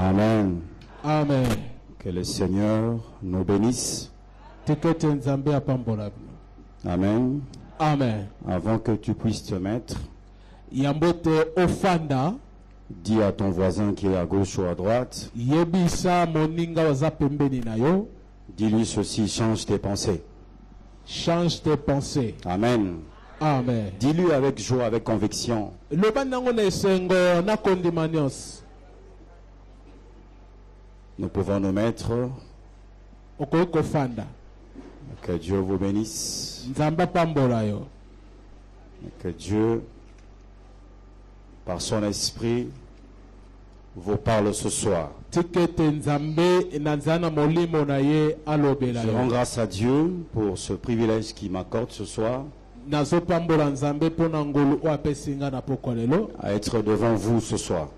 Amen. Amen. Que le Seigneur nous bénisse. Amen. Amen. Avant que tu puisses te mettre, Yambote ofanda. dis à ton voisin qui est à gauche ou à droite, Yebisa moninga waza pembeni na yo. dis-lui ceci, change tes pensées. Change tes pensées. Amen. Amen. Dis-lui avec joie, avec conviction. Le bandango na esengo na kondimanios. Nous pouvons nous mettre. Okoyoko fanda. Que Dieu vous bénisse. Nzamba pambola yo. Que Dieu, par son esprit, vous parle ce soir. Je rends grâce à Dieu pour ce privilège qu'il m'accorde ce soir à être devant vous ce soir.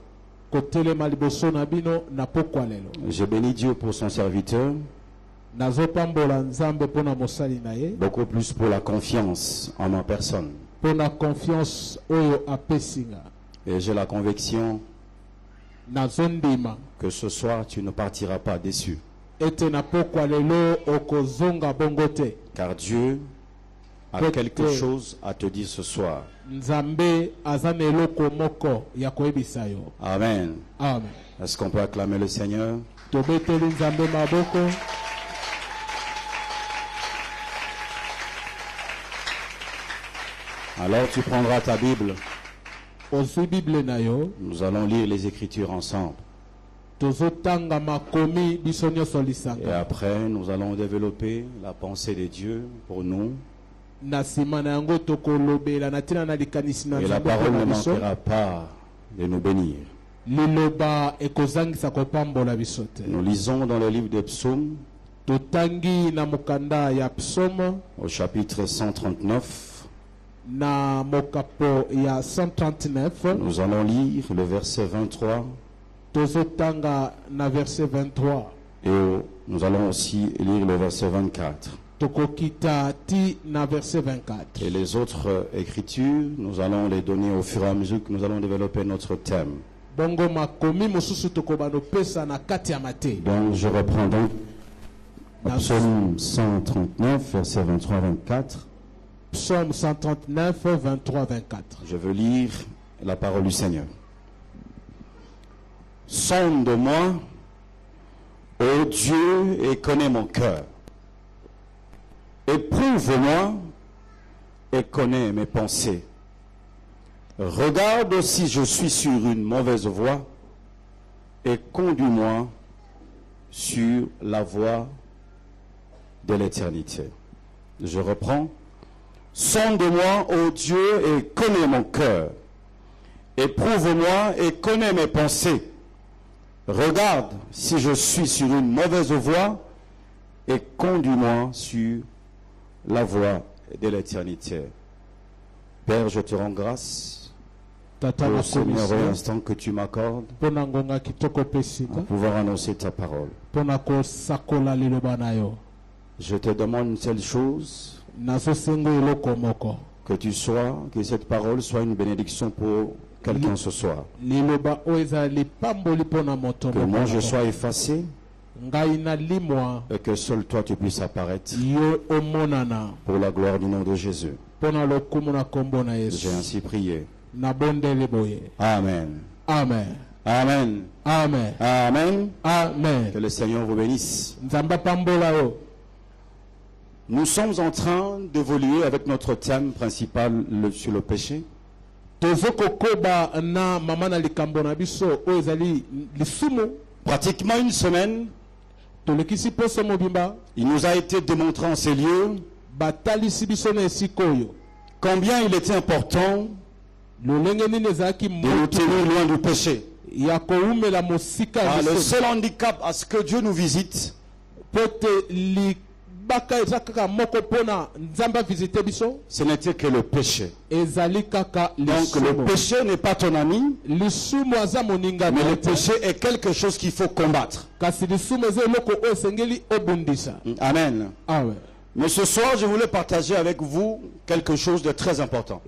Je bénis Dieu pour son serviteur, beaucoup plus pour la confiance en ma personne. Et j'ai la conviction que ce soir tu ne partiras pas déçu. Car Dieu a quelque chose à te dire ce soir. Amen. Amen. Est-ce qu'on peut acclamer le Seigneur? Alors tu prendras ta Bible. Nous allons lire les Écritures ensemble. Et après, nous allons développer la pensée de Dieu pour nous. Et la parole ne manquera pas de nous bénir. Nous lisons dans le livre des Psaumes, au chapitre 139. Nous allons lire le verset 23. Et nous allons aussi lire le verset 24. Et les autres écritures, nous allons les donner au fur et à mesure que nous allons développer notre thème. Donc je reprends donc Psaume 139, verset 23-24. Psaume 139, 23-24. Je veux lire la parole du Seigneur. Sonde-moi, ô Dieu, et connais mon cœur. Éprouve-moi et connais mes pensées. Regarde si je suis sur une mauvaise voie et conduis-moi sur la voie de l'éternité. Je reprends. Sonde-moi, ô Dieu, et connais mon cœur. Éprouve-moi et connais mes pensées. Regarde si je suis sur une mauvaise voie et conduis-moi sur la voie de l'éternité. Père, je te rends grâce pour ce merveilleux instant que tu m'accordes pour pouvoir annoncer ta parole. Je te demande une seule chose, que cette parole soit une bénédiction pour quelqu'un ce soir. Que moi je sois effacé et que seul toi tu puisses apparaître pour la gloire du nom de Jésus. J'ai ainsi prié. Amen. Amen. Amen. Amen. Amen. Amen. Que le Seigneur vous bénisse. Nous sommes en train d'évoluer avec notre thème principal sur le péché. Pratiquement une semaine, il nous a été démontré en ces lieux combien il était important de nous tenir loin du péché. Le seul handicap à ce que Dieu nous visite, ce n'était que le péché. Donc le péché n'est pas ton ami, mais le péché est quelque chose qu'il faut combattre. Amen. Mais ce soir, je voulais partager avec vous quelque chose de très important.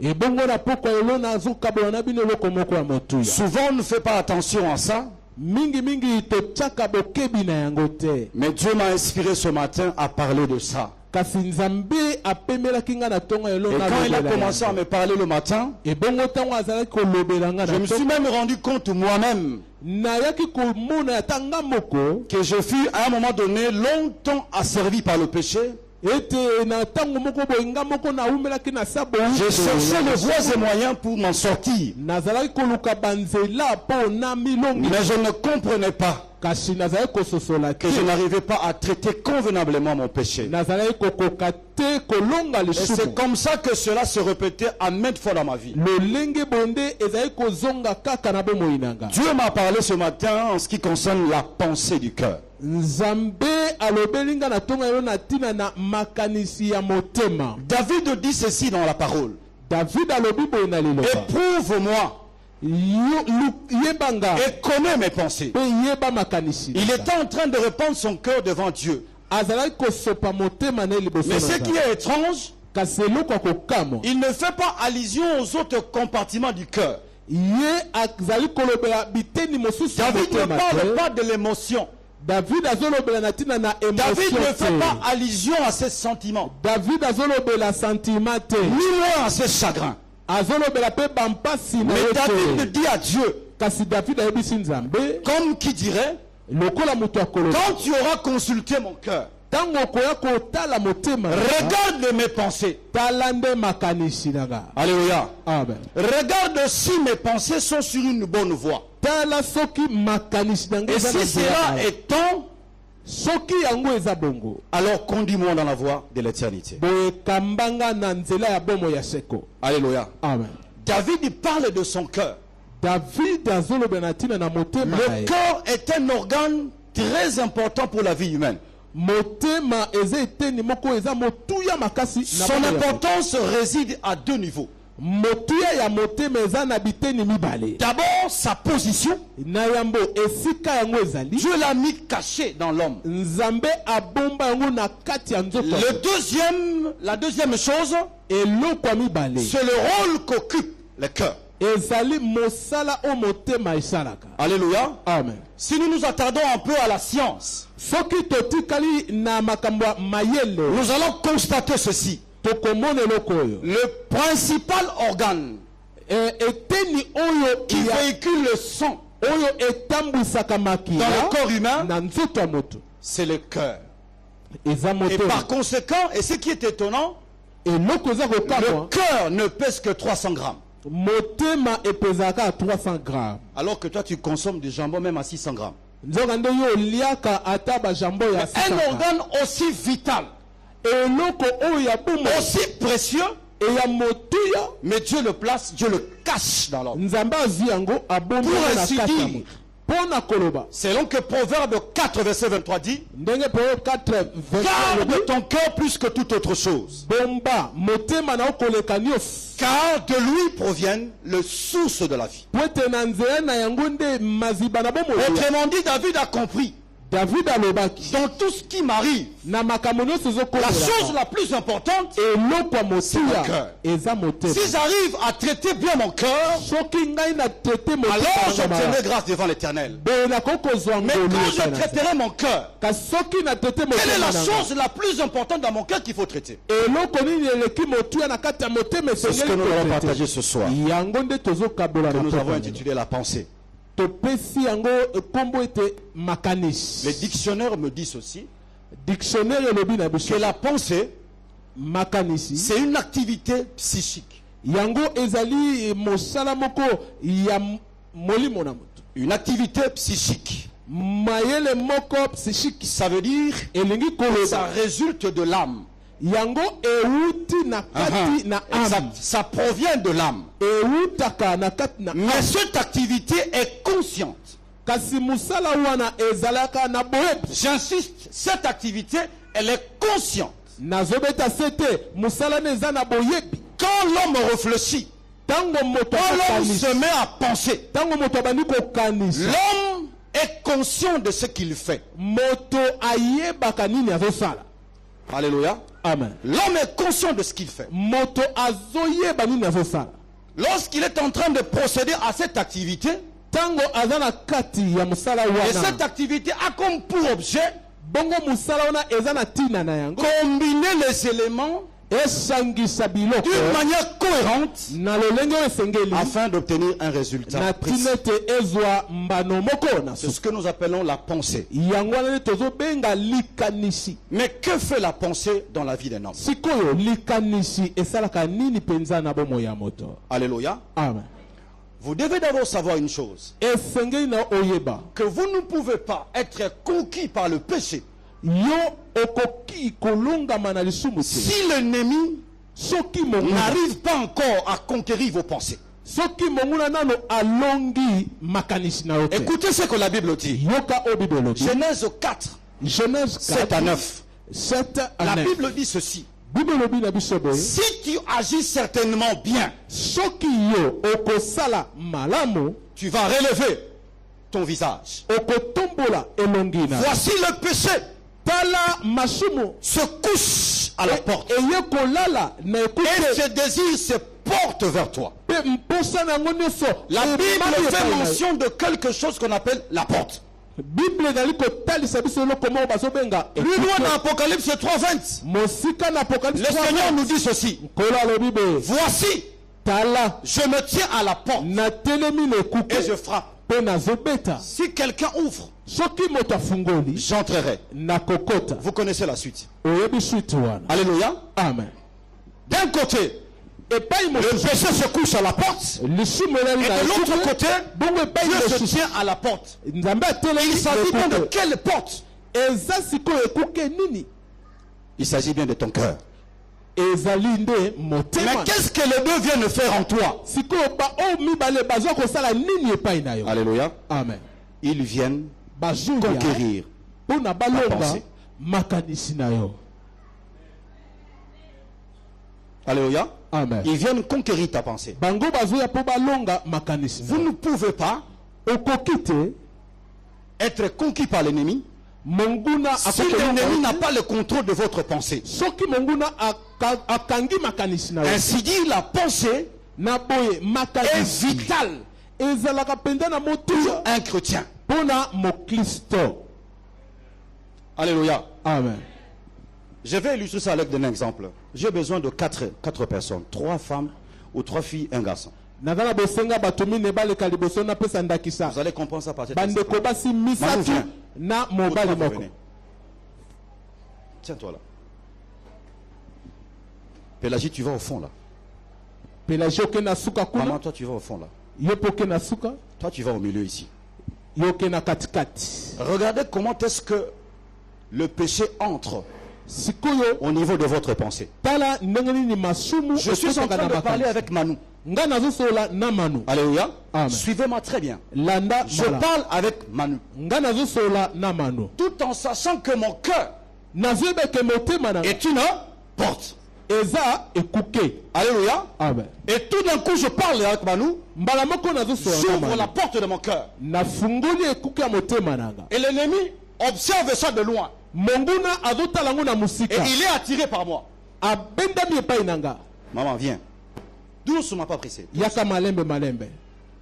Souvent, on ne fait pas attention à ça. mingi totyaka bokebi na yango te. Mais Dieu m'a inspiré ce matin à parler de ça. Kasi Nzambe apemelaki nga na tonga Et elo na quand il a lobela commencé à yango. me parler le matin, Ebongo ntango azalaki kolobela nga je na me suis tonga même rendu compte moi-même nayaki komona ata nga moko que je fus à un moment donné longtemps asservi par le péché. ete na ntango moko boye nga moko naumelaki na sa J'ai cherché les voies et boye moyens pour m'en sortir. nazalaki koluka banzela mpo na milongi Mais je ne comprenais pas kasi nazalaki kososola te que je n'arrivais pas à traiter convenablement mon péché. nazalaki kokoka te kolonga Et c'est lisumu comme ça que cela se répétait à maintes fois dans ma vie. lolenge bonde ezalaki kozonga kaka na bomoi nanga. Dieu m'a parlé ce matin en ce qui concerne la pensée du cœur. Nzambe alobeli nga na tonga yo na tina na makanisi ya motema. David dit ceci dans la parole. David alobi boye na liloba. Éprouve-moi Yebanga et connais mes pensées. pe yeba makanisi. Il était en train de répandre son cœur devant Dieu. Azalaki kosopa motema na liboso na Mais ce Nzambe. qui est étrange, Kasi eloko ya kokamwa. il ne fait pas allusion aux autres compartiments du cœur. Ye azali kolobela biteni mosusu ya David ne motema parle te. pas de l'émotion. David azolobela na tina na David émotion ne fait te. pas allusion à ses sentiments, David azolobela sentiment te. ni moins à ses chagrins. Azolobela pe bampasi na Mais ye David te. dit à Dieu, Kasi David ayebisi Nzambe comme qui dirait, lokola moto akoloba quand tu auras consulté mon cœur, ntango okoya kotala motema na nga, regarde mes pensées. tala nde makanisi na nga. Alléluia. Amen. Regarde si mes pensées sont sur une bonne voie. tala soki makanisi na nga Et eza na si nzela cela awa. est temps, soki yango eza bongo alors conduis-moi dans la voie de l'éternité. boye kambanga na nzela ya bomo ya seko. Alléluia. Amen. David parle de son cœur. David azoloba na ntina na motema na Le ye. cœur est un organe très important pour la vie humaine. motema eza eteni moko eza motuya makasi na Son bomo ya importance réside à deux niveaux. motuya ya motema eza na biteni mibale. D'abord, sa position. na yambo esika yango ezali Dieu l'a mis caché dans l'homme. Nzambe abomba yango na kati ya nzoto. La deuxième chose, eloko ya mibale c'est le rôle qu'occupe le cœur. ezali mosala o motema esalaka. Alléluia. Amen. Si nous nous attardons un peu à la science, soki totikali na makambo ya mayele nous allons constater ceci. tokomona eloko oyo Le principal organe eteni oyo qui véhicule le sang oyo etambwisaka dans makila le corps humain, na nzoto ya moto c'est le cœur. eza Et motema. par conséquent, et ce qui est étonnant, eloko eza le kokamwa cœur ne pèse que 300 grammes. motema epezaka 300 grammes. Alors que toi, tu consommes du jambon même à 600 grammes. nzoka nde yo oliaka ata bajambo ya Un 600 organe aussi vital, eloko oyo ya bomo aussi précieux, eya motuya mais Dieu le place, Dieu le cache dans l'homme. nzambe azwi yango abombi Pour yango na ainsi kati ya dire. moto mpo na koloba Selon que Proverbe 4, verset 23 dit, ndenge Proverbe 4 garde ton cœur plus que toute autre chose, bomba motema na okoleka nyonso car de lui proviennent les sources de la vie. po ete na nzela na yango nde maziba na bomoi. Autrement dit, David a compris, David alobaki dans tout ce qui m'arrive, na makambo nyonso la chose ezokolelaka la plus importante, eloko ya mon motuya cœur. eza motema. si j'arrive à traiter bien mon cœur, soki ngai na traite alors motema j'obtiendrai grâce devant l'Éternel. boye nakoki kozwa Mais ngolu quand je epai na Nzambe. traiterai mon cœur, kasi soki na traite quelle est motema la na chose la plus importante dans mon cœur qu'il faut traiter? eloko nini eleki motuya na kati ya motema C'est ce que nous allons esengeli partager ce soir, yango nde tozokabola que na nous avons pokwa. intitulé la pensée. topesi yango nkombo ete makanisi. Les dictionnaires me disent aussi dictionnaire elobi na biso que la pensée, makanisi c'est une activité psychique. yango ezali mosala moko ya molimo na moto. Une activité psychique. mayele moko psychique Ça veut dire elingi que ça koloba résulte de l'âme. yango ewuti na kati na Exact. âme Ça provient de l'âme. ewutaka na kati na Mais cette activité est consciente. kasi mosala wana ezalaka na boyebi. J'insiste, cette activité, elle est consciente. nazobeta sete mosala na eza na boyebi. Quand l'homme réfléchit, ntango moto quand l'homme akokanisi, se met à penser, ntango moto abandi kokanisa l'homme est conscient de ce qu'il fait. moto ayebaka nini azosala. Alléluia. Amen. L'homme est conscient de ce qu'il fait. moto azoyeba nini azosala. Lorsqu'il est en train de procéder à cette activité, tango azana kati ya musala Et wana cette activité a comme pour objet bongo musala wana ezana tina na yango combiner les éléments esangisa biloko d'une manière cohérente na lolenge oyo esengeli afin d'obtenir un résultat na précis. tina ete ezwa mbano moko na C'est ce que nous appelons la pensée. yango wana nde tozobenga likanisi. Mais que fait la pensée dans la vie d'un homme? Sikoyo likanisi esalaka nini penza na bomoi ya moto? Alléluia. Amen. Vous devez d'abord savoir une chose, Esengeli na oyeba que vous ne pouvez pas être conquis par le péché yo okoki kolongama na lisumu te si l'ennemi soki monguna n'arrive pas encore à conquérir vos pensées. soki monguna nano alongi makanisi na yo te. Écoutez ce que la Bible dit. Yoka o Bible elobi. Genèse 4, Genèse 7 à 9. 7 à La 9. Bible dit ceci. Bible elobi na biso boye Si tu agis certainement bien, soki yo okosala malamu tu vas relever ton visage. okotombola elongi na Voici le péché tala masumu se couche à la porte. eye kolala na Et ekute ses désirs se portent vers toi. pe mposa nango nyonso La Bible emali fait epai na yo. mention de quelque chose qu'on appelle la porte. Bible ezali kotalisa biso eloko moko bazobenga Plus loin dans Apocalypse 3:20, mosika na le apocalypse Seigneur nous dit ceci. nkolo alobi boye Voici, tala je me tiens à la porte natelemi na ekuke et je frappe. mpe nazobeta Si quelqu'un ouvre, soki moto afungoli j'entrerai. nakokota. Vous connaissez la suite. Oyebi suite wana. Alléluia. Amen. D'un côté, Epai le mosusu péché se couche à la porte. lisumu elali Et na de l'autre ekuke côté, bongo epai Dieu se mosusu tient à la porte. nzambe atelemi Il na s'agit bien de ekuke. quelle porte? eza sikoyo ekuke nini? Il s'agit bien de ton cœur. ezali nde Mais motema. qu'est-ce que les deux viennent faire en toi? sikoyo oyo mibale bazwa kosala nini epai na yo? Alléluia. Amen. Ils viennent bazuya conquérir. mpo na balonga pensée. makanisi na yo. Alléluia. Amen. Ils viennent conquérir ta pensée. bango bazuya mpo balonga makanisi na Vous yo. ne pouvez pas okoki te être conquis par l'ennemi monguna si l'ennemi n'a pas le contrôle de votre pensée. soki monguna akangi makanisi na yo. Ainsi dit, la pensée na boye est makanisi vitale ezalaka mpenza na pour motuya un chrétien. mpo na moklisto. Alléluia. Amen. Je vais illustrer ça avec un exemple. J'ai besoin de quatre personnes, 3 femmes ou 3 filles, un garçon. naza na bosenga bato mine baleka liboso napesa ndakisa Vous allez comprendre ça à partir de bandeko cette basi Manu, misatu viens. na mobali moko. Tiens-toi là. Pélagie, tu vas au fond là. Pelagie oke na suka Maman, kuna toi tu vas au fond là. yo mpe oke na suka Toi tu vas au milieu ici. yo oke na katikati. Regardez comment est-ce que le péché entre sikoyo au niveau de votre pensée. tala ndenge nini masumu Je suis en ekotaka train na de parler makanisi. avec Manu. nga nazosolola na manu. Alléluia. Amen. Suivez-moi très bien. landa Je mala. parle avec Manu. nga nazosolola na manu. Tout en sachant que mon cœur nazoyeba ke motema na est une porte. eza ekuke. Alléluia. Amen. Et tout d'un coup, je parle avec Manu. mbala moko nazosolola na J'ouvre la manu. porte de mon cœur. nafungoli ekuke ya motema nanga. Et l'ennemi observe ça de loin. monguna azotala ngo na Et mosika il est attiré par moi. abendami epai nanga. Maman, viens. Doucement, pas pressé. yaka malembe malembe.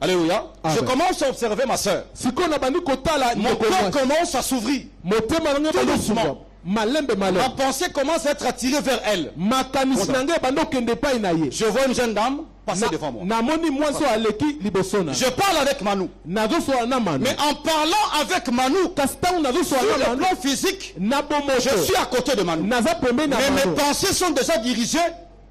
Alléluia. Amen. Je commence à observer ma soeur. sikoyo nabandi kotala Mon ndeko cœur mwasi. commence à s'ouvrir. motema nanga Tout bazosunga doucement. malembe Ma malembe. pensée commence à être attirée vers elle. makanisi nanga ebandi okende epai na ye. Je vois une jeune dame passer devant moi. namoni mwasi oyo aleki liboso na Je parle avec Manu. nazosola na manu. Mais en parlant avec Manu, kasi ntango sur nazosola na le manu plan physique, na bomoto je suis à côté de Manu. naza pembeni na Mais mes manu. pensées sont déjà dirigées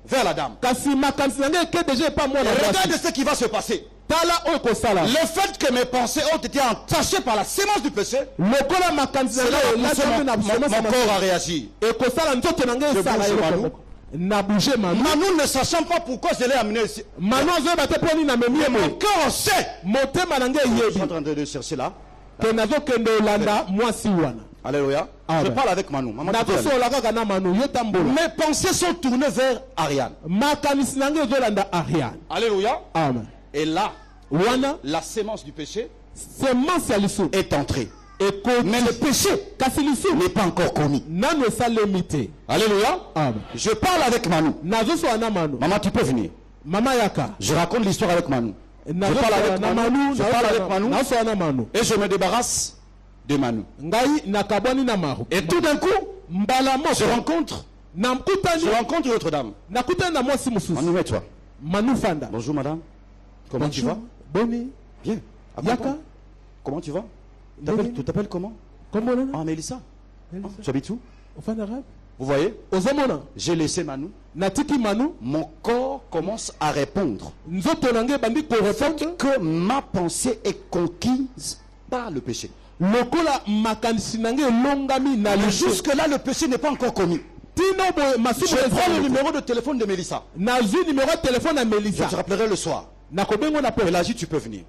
vers la dame. kasi makanisi nanga eke deja epa mwana Regardez mwasi. ce qui va se passer. tala oyo kosala Le fait que mes pensées ont été entachées par la sémence du péché, lokola makanisi c'est là nanga où elakami na mon semence corps a réagi. ekosala nzoto nanga esala bouge eloko Manu. moko. na bouge manu. Manu ne sachant pas pourquoi je l'ai amené ici. manu azoyeba te mpo nini namemi ye Mon boye. cœur sait. motema nanga Je suis en eyebi train de le chercher là. ke nazokende olanda mwasi wana. Alléluia. Amen. Je parle avec Manu. Maman, tu peux aller. nazosola kaka na manu yo tambola. Mes pensées sont tournées vers Ariane. makanisi nanga ezolanda ariane. Alléluia. amen. Et là, wana la sémence du péché semence ya lisumu est entrée. ekoti. Mais le péché kasi lisumu n'est pas encore commis. nanu esalemi te. Alléluia. amen. Je parle avec Manu. nazosola na manu. Maman, tu peux venir. mama yaka Je raconte l'histoire avec Manu. Je parle avec Manu. Je parle avec Manu. Manu. Et je me débarrasse de Manu. Et tout d'un coup, je rencontre l'autre dame. Manu, mets-toi. Bonjour madame. Comment tu vas? Bien. Yaka. Comment tu vas? Tu t'appelles comment? Ah, Mélissa. Tu habites où? Vous voyez? J'ai laissé Manu. Mon corps commence à répondre. Que ma pensée est conquise par le péché. Jusque-là, le péché n'est pas encore commis. Je prends le numéro de téléphone de Mélissa. Je te rappellerai le soir. Pélagie, tu peux venir.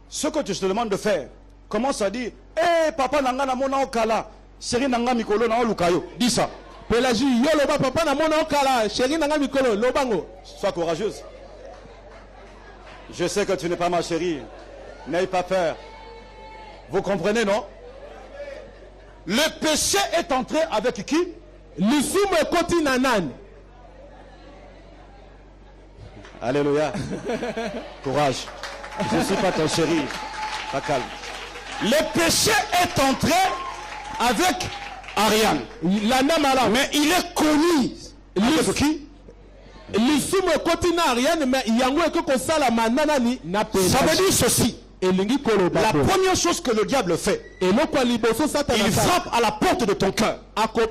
Ce que je te demande de faire, commence à dire, hé, papa nanga na mona okala, chéri nanga mikolo na olukayo. Dis ça. Pélagie, yo loba papa na mona okala, chéri nanga mikolo lobango. Sois courageuse. Je sais que tu n'es pas ma chérie. N'aie pas peur. Vous comprenez, non? Le péché est entré avec qui? Alléluia. Courage. Je ne suis pas ton chéri. Pas calme. Le péché est entré avec Ariane. Mais il est connu. Avec qui? Ça veut dire ceci. La première chose que le diable fait, il frappe à la porte de ton cœur. Pour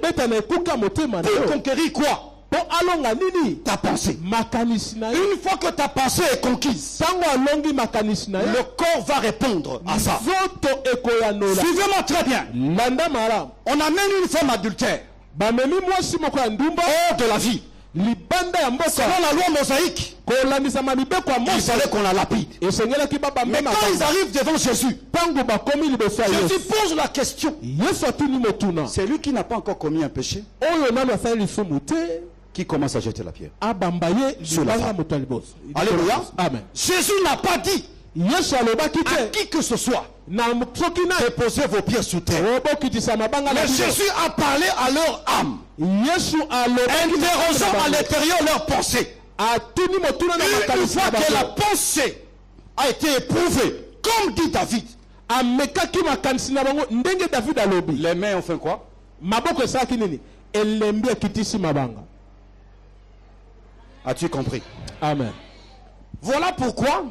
conquérir quoi? Ta pensée. Une fois que ta pensée est conquise, le corps va répondre à ça. Suivez-moi très bien. On amène une femme adultère hors de la vie. Selon la loi mosaïque, il fallait qu'on la lapide. Mais quand ils arrivent devant Jésus, Jésus pose la question. C'est lui qui n'a pas encore commis un péché qui commence à jeter la pierre sur la femme. Alléluia. Amen. Jésus n'a pas dit à qui que ce soit déposez vos pieds sous terre. Mais Jésus a parlé à leur âme, interrogeant à l'intérieur leur pensée. Une fois que la pensée a été éprouvée, comme dit David, les mains ont fait quoi? As-tu compris? Amen. Voilà pourquoi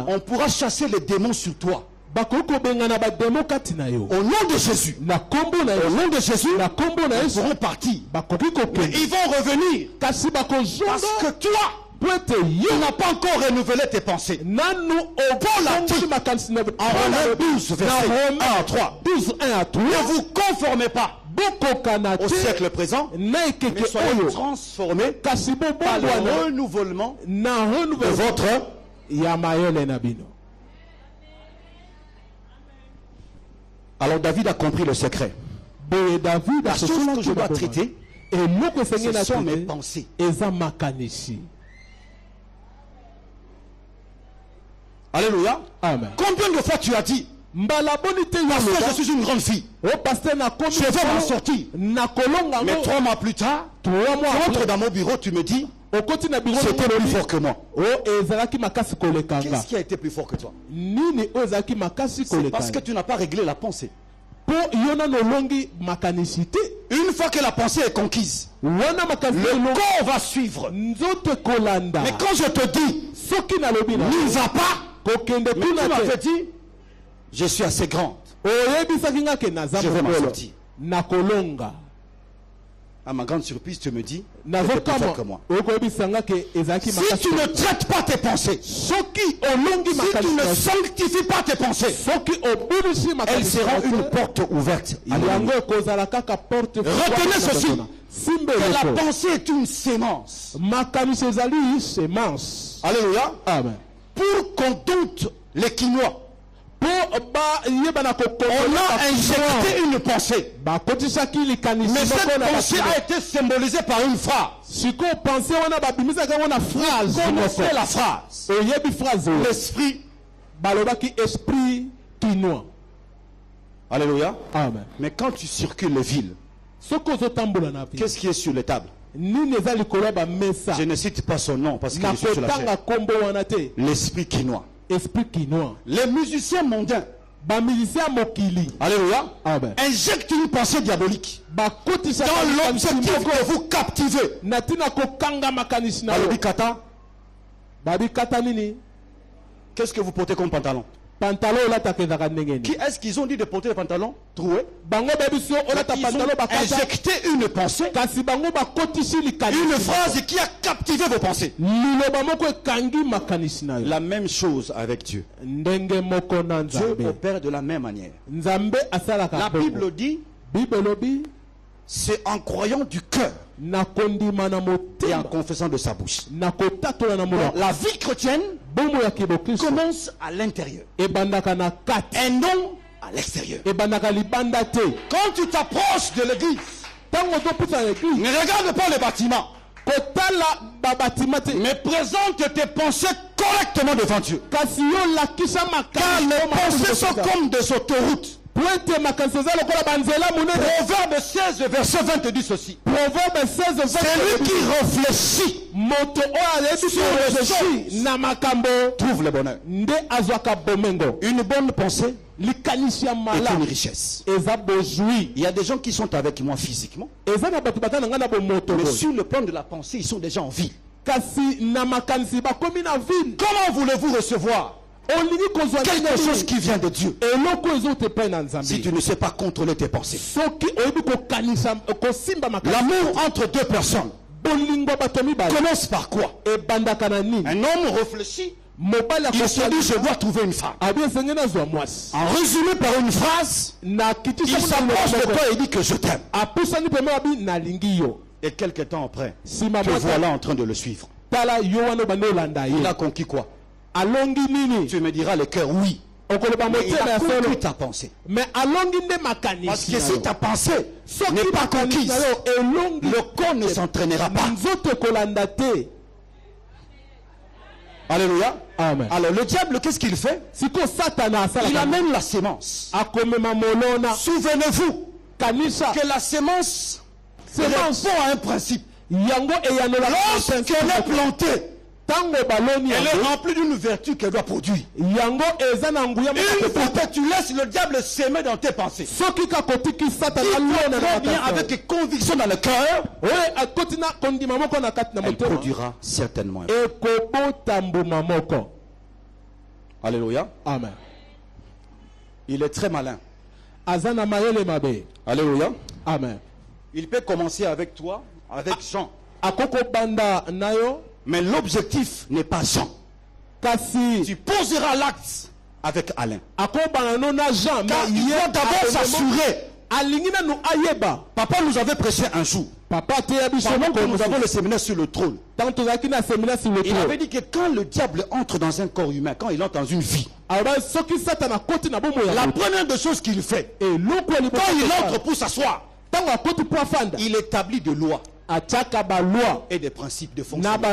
on pourra chasser les démons sur toi. Au nom de Jésus. Au nom de Jésus, ils pourront partir. Mais ils vont revenir. Parce que toi, tu n'as pas encore renouvelé tes pensées. Paul a dit en Romains 12, verset 1 à 3. Ne vous conformez pas au siècle présent, mais soyez transformés par le renouvellement de votre Alors David a compris le secret. La chose que je dois traiter, ce sont mes pensées. Alléluia. Amen. Combien de fois tu as dit, parce que je suis une grande fille, je vais m'en sortir. Mais 3 mois plus tard, tu rentres dans mon bureau, tu me dis, c'était plus fort que moi. Qu'est-ce qui a été plus fort que toi? C'est parce que tu n'as pas réglé la pensée. Une fois que la pensée est conquise, le corps va suivre. Mais quand je te dis, n'y va pas, mais tu m'avais dit, je suis assez grande, je vais m'en sortir. À ma grande surprise, tu me dis, tu es plus fort que moi. Si tu ne traites pas tes pensées, si tu ne sanctifies pas tes pensées, elles seront une porte ouverte. Retenez ceci, que la pensée est une sémence. Alléluia. Amen. Pour qu'on doute les quinois, on a injecté une pensée. Mais cette pensée a été symbolisée par une phrase. Connaissez la phrase. L'esprit. Alléluia. Amen. Mais quand tu circules les villes, qu'est-ce qui est sur les tables? Je ne cite pas son nom parce qu'il est sur la chaîne. L'esprit quinois. Les musiciens mondains. Alléluia. Injecte une pensée diabolique dans l'objectif de vous captiver. Qu'est-ce que vous portez comme pantalon? Qui est-ce qu'ils ont dit de porter des pantalons troués? Ils ont injecté une pensée, une phrase qui a captivé vos pensées. La même chose avec Dieu. Dieu opère de la même manière. La Bible dit, c'est en croyant du cœur et en confessant de sa bouche. Donc, la vie chrétienne commence à l'intérieur et non à l'extérieur. Quand tu t'approches de l'église, ne regarde pas les bâtiments, mais présente tes pensées correctement devant Dieu. Car les pensées sont comme des autoroutes. Proverbe 16 verset 20 dit ceci. Celui qui réfléchit trouve le bonheur. Une bonne pensée est une richesse. Il y a des gens qui sont avec moi physiquement, mais sur le plan de la pensée, ils sont déjà en vie. Comment voulez-vous recevoir quelque chose qui vient de Dieu si tu ne sais pas contrôler tes pensées? L'amour entre deux personnes commence par quoi? Un homme réfléchit, il se dit je dois trouver une femme. En résumé par une phrase, il s'approche de toi et dit que je t'aime. Et quelques temps après, te voilà en train de le suivre. Il a conquis quoi? Tu me diras le cœur, oui. Mais il a conquis ta pensée. Parce que si ta pensée n'est pas conquise, le corps ne s'entraînera pas. Alléluia. Amen. Alors le diable, qu'est-ce qu'il fait? Il amène la sémence. Souvenez-vous que la sémence répond à un principe. Lorsqu'elle est plantée, elle est remplie d'une vertu qu'elle doit produire. Une fois que tu laisses le diable s'aimer dans tes pensées, il faut bien avec conviction dans le cœur, elle produira certainement. Alléluia. Amen. Il est très malin. Alléluia. Amen. Il peut commencer avec toi, avec Jean. Mais l'objectif n'est pas Jean. Tu poseras l'acte avec Alain. Car il doit d'abord s'assurer. Papa nous avait prêché un jour. Pendant que nous avons le séminaire sur le trône. Il avait dit que quand le diable entre dans un corps humain, quand il entre dans une vie, la première des choses qu'il fait, quand il entre pour s'asseoir, il établit des lois et des principes de fonctionnement.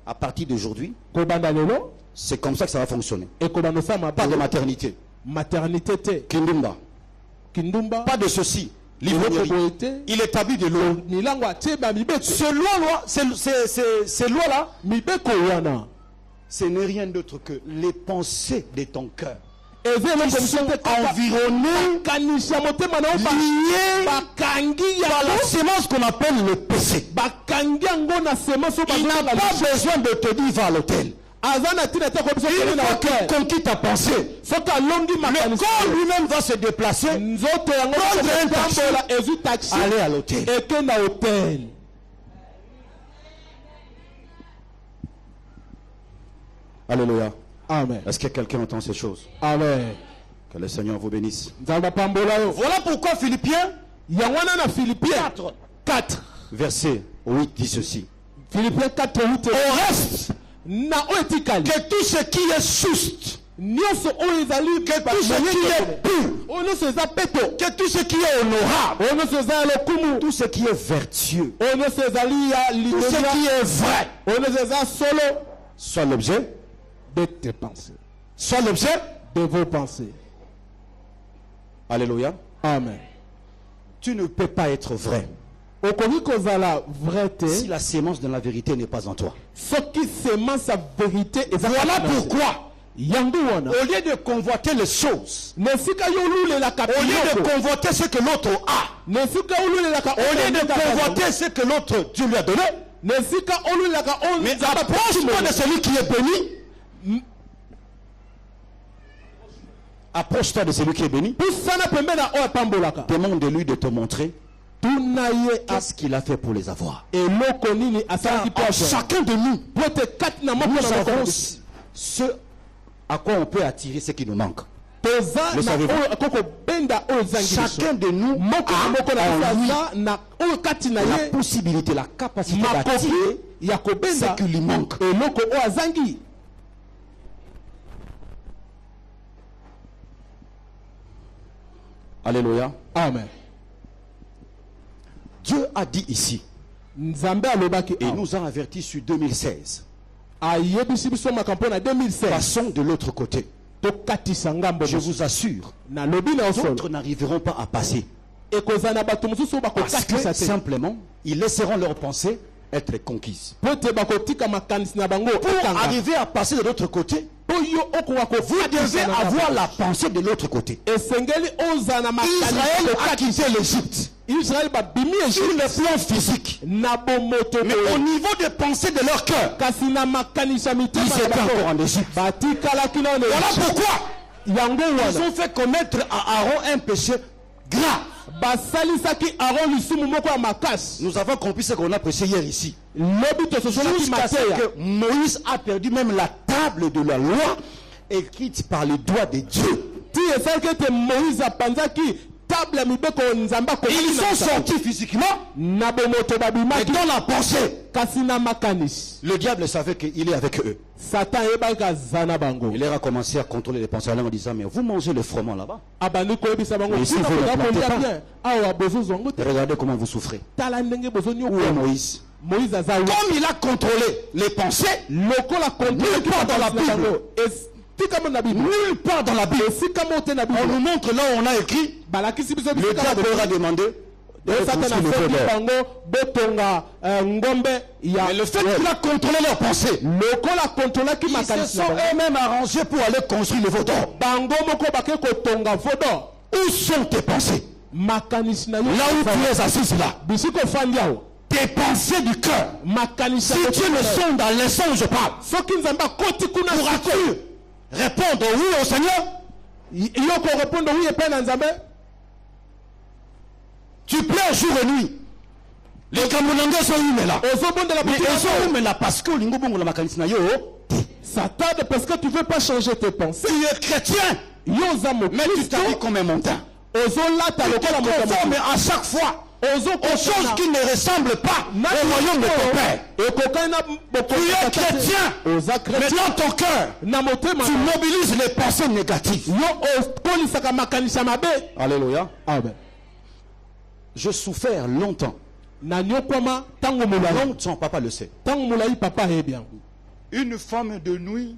À partir d'aujourd'hui, c'est comme ça que ça va fonctionner. Pas de maternité. Kindumba. Pas de ceci. Il établit des lois. Ces lois-là, ce n'est rien d'autre que les pensées de ton cœur. Qui sont environnés, liés par la sémence qu'on appelle le péché. Il n'a pas besoin de te dire va à l'hôtel. Une fois qu'il conquit ta pensée, le corps lui-même va se déplacer, prendre un taxi, aller à l'hôtel. Alléluia. Amen. Est-ce que quelqu'un entend ces choses? Amen. Que le Seigneur vous bénisse. Voilà pourquoi Philippiens 4 verset 8 dit ceci. Philippiens 4 8. Au reste, que tout ce qui est juste, que tout ce qui est pur, que tout ce qui est honorable, tout ce qui est vertueux, tout ce qui est vrai, soit l'objet de tes pensées. Soit l'objet de vos pensées. Alléluia. Amen. Tu ne peux pas être vrai Si la sémence de la vérité n'est pas en toi. Voilà pourquoi, au lieu de convoiter les choses, au lieu de convoiter ce que l'autre a, au lieu de convoiter ce que l'autre Dieu lui a donné, mais approche-toi de celui qui est béni. Approche-toi de celui qui est béni. Demande de lui de te montrer qu'est-ce qu'il a fait pour les avoir. Chacun de nous, nous avons ce à quoi on peut attirer ce qui nous manque. Le savez-vous? Chacun de nous a la possibilité, la capacité d'attirer ce qui lui manque. Alléluia. Amen. Dieu a dit ici, et nous a avertis sur 2016. Passons de l'autre côté. Je vous assure, d'autres n'arriveront pas à passer. Parce que simplement, ils laisseront leurs pensées être conquises. Pour arriver à passer de l'autre côté, vous devez avoir la pensée de l'autre côté. Israël a quitté l'Égypte sur le plan physique, mais au niveau des pensées de leur cœur, ils étaient encore en Égypte. Voilà pourquoi ils ont fait commettre à Aaron un péché grave. Nous avons compris ce qu'on a prêché hier ici. Jusqu'à ce que Moïse a perdu même la table de la loi écrite par le doigt de Dieu. Ils sont sortis physiquement, mais dans la pensée, le diable savait qu'il est avec eux. Il leur a commencé à contrôler les pensées en disant, mais vous mangez le froment là-bas, mais ici vous ne plantez pas. Regardez comment vous souffrez. Où est Moïse? Comme il a contrôlé les pensées, nulle part dans la Bible, nulle part dans la Bible, on nous montre là où on a écrit, le diable leur a demandé de construire le veau d'or. Mais le fait qu'il a contrôlé leurs pensées, ils se sont eux-mêmes arrangés pour aller construire le veau d'or. Où sont tes pensées? Là où tu es assis là, tes pensées du cœur. Si Dieu le sonde dans l'instant où je parle, pourras-tu répondre oui au Seigneur? Tu plais jour et nuit. Les Kamunanga sont où là? Mais ils sont où là parce que l'ingobongo la makanisi na yo. Ça tarde parce que tu veux pas changer tes pensées. Tu es chrétien. Mais tu t'habilles comme un montagne. Tu te conformes à chaque fois aux choses qui ne ressemblent pas au royaume de ton Père. Tu es chrétien, mais dans ton cœur, tu mobilises les pensées négatives. Alléluia. Amen. Je souffert longtemps. Longtemps, papa le sait. Une femme de nuit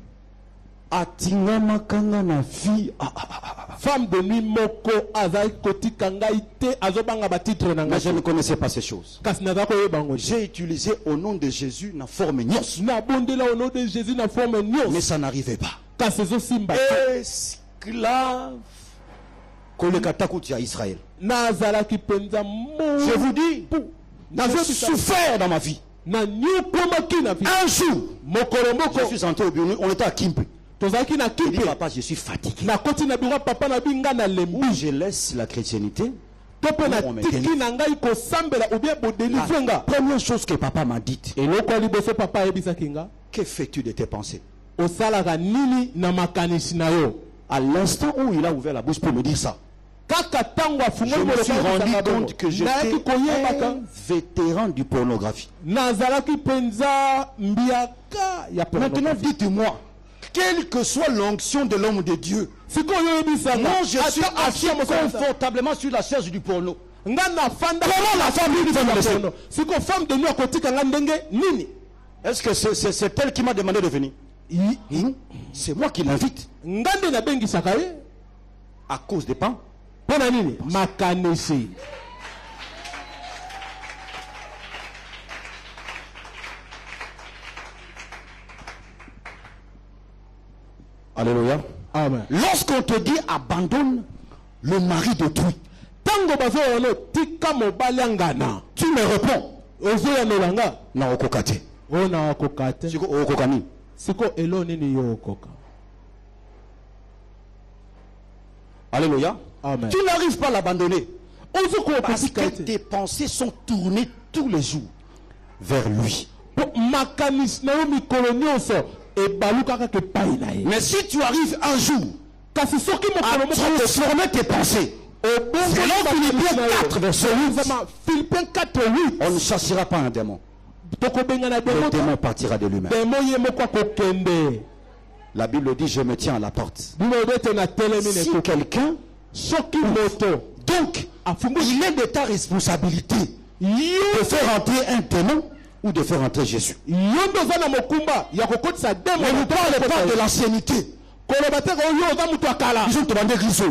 femme de nuit moko azai kotika ngai te azobanga ba titre na ngai. Mais je ne connaissais pas ces choses. J'ai utilisé au nom de Jésus na forme nyos. Na bondela au nom de Jésus na forme nyos. Mais ça n'arrivait pas. Esclave kolekatakuti à Israël. Nazala ki penza mo. Je vous dis, j'ai souffert dans ma vie. Na nyukoma ki na vie. Un jour, je suis entré au bureau, on était à Kimpe. Je dis, papa, je suis fatigué. Ou je laisse la chrétienté. La première chose que papa m'a dite, que fais-tu de tes pensées? À l'instant où il a ouvert la bouche pour me dire ça, je me suis rendu compte que j'étais un vétéran du pornographie. Maintenant, dites-moi, quelle que soit l'onction de l'homme de Dieu, moi je suis assis confortablement sur la chaise du porno. Comment la femme va me laisser? Est-ce que c'est elle qui m'a demandé de venir? C'est moi qui l'invite. À cause des pains. Alléluia. Amen. Lorsqu'on te dit abandonne le mari d'autrui, tu me réponds. Na okokate. Siko okokani. Alléluia. Amen. Tu n'arrives pas à l'abandonner. Parce que tes pensées sont tournées tous les jours vers lui. Mais si tu arrives un jour à transformer tes pensées, selon Philippiens 4, verset 8, on ne chassera pas un démon. Le démon partira de lui-même. La Bible dit, je me tiens à la porte. Si quelqu'un, donc, il est de ta responsabilité de faire entrer un démon ou de faire entrer Jésus. Ne nous parle pas de l'ancienneté. Ils ont demandé Christ.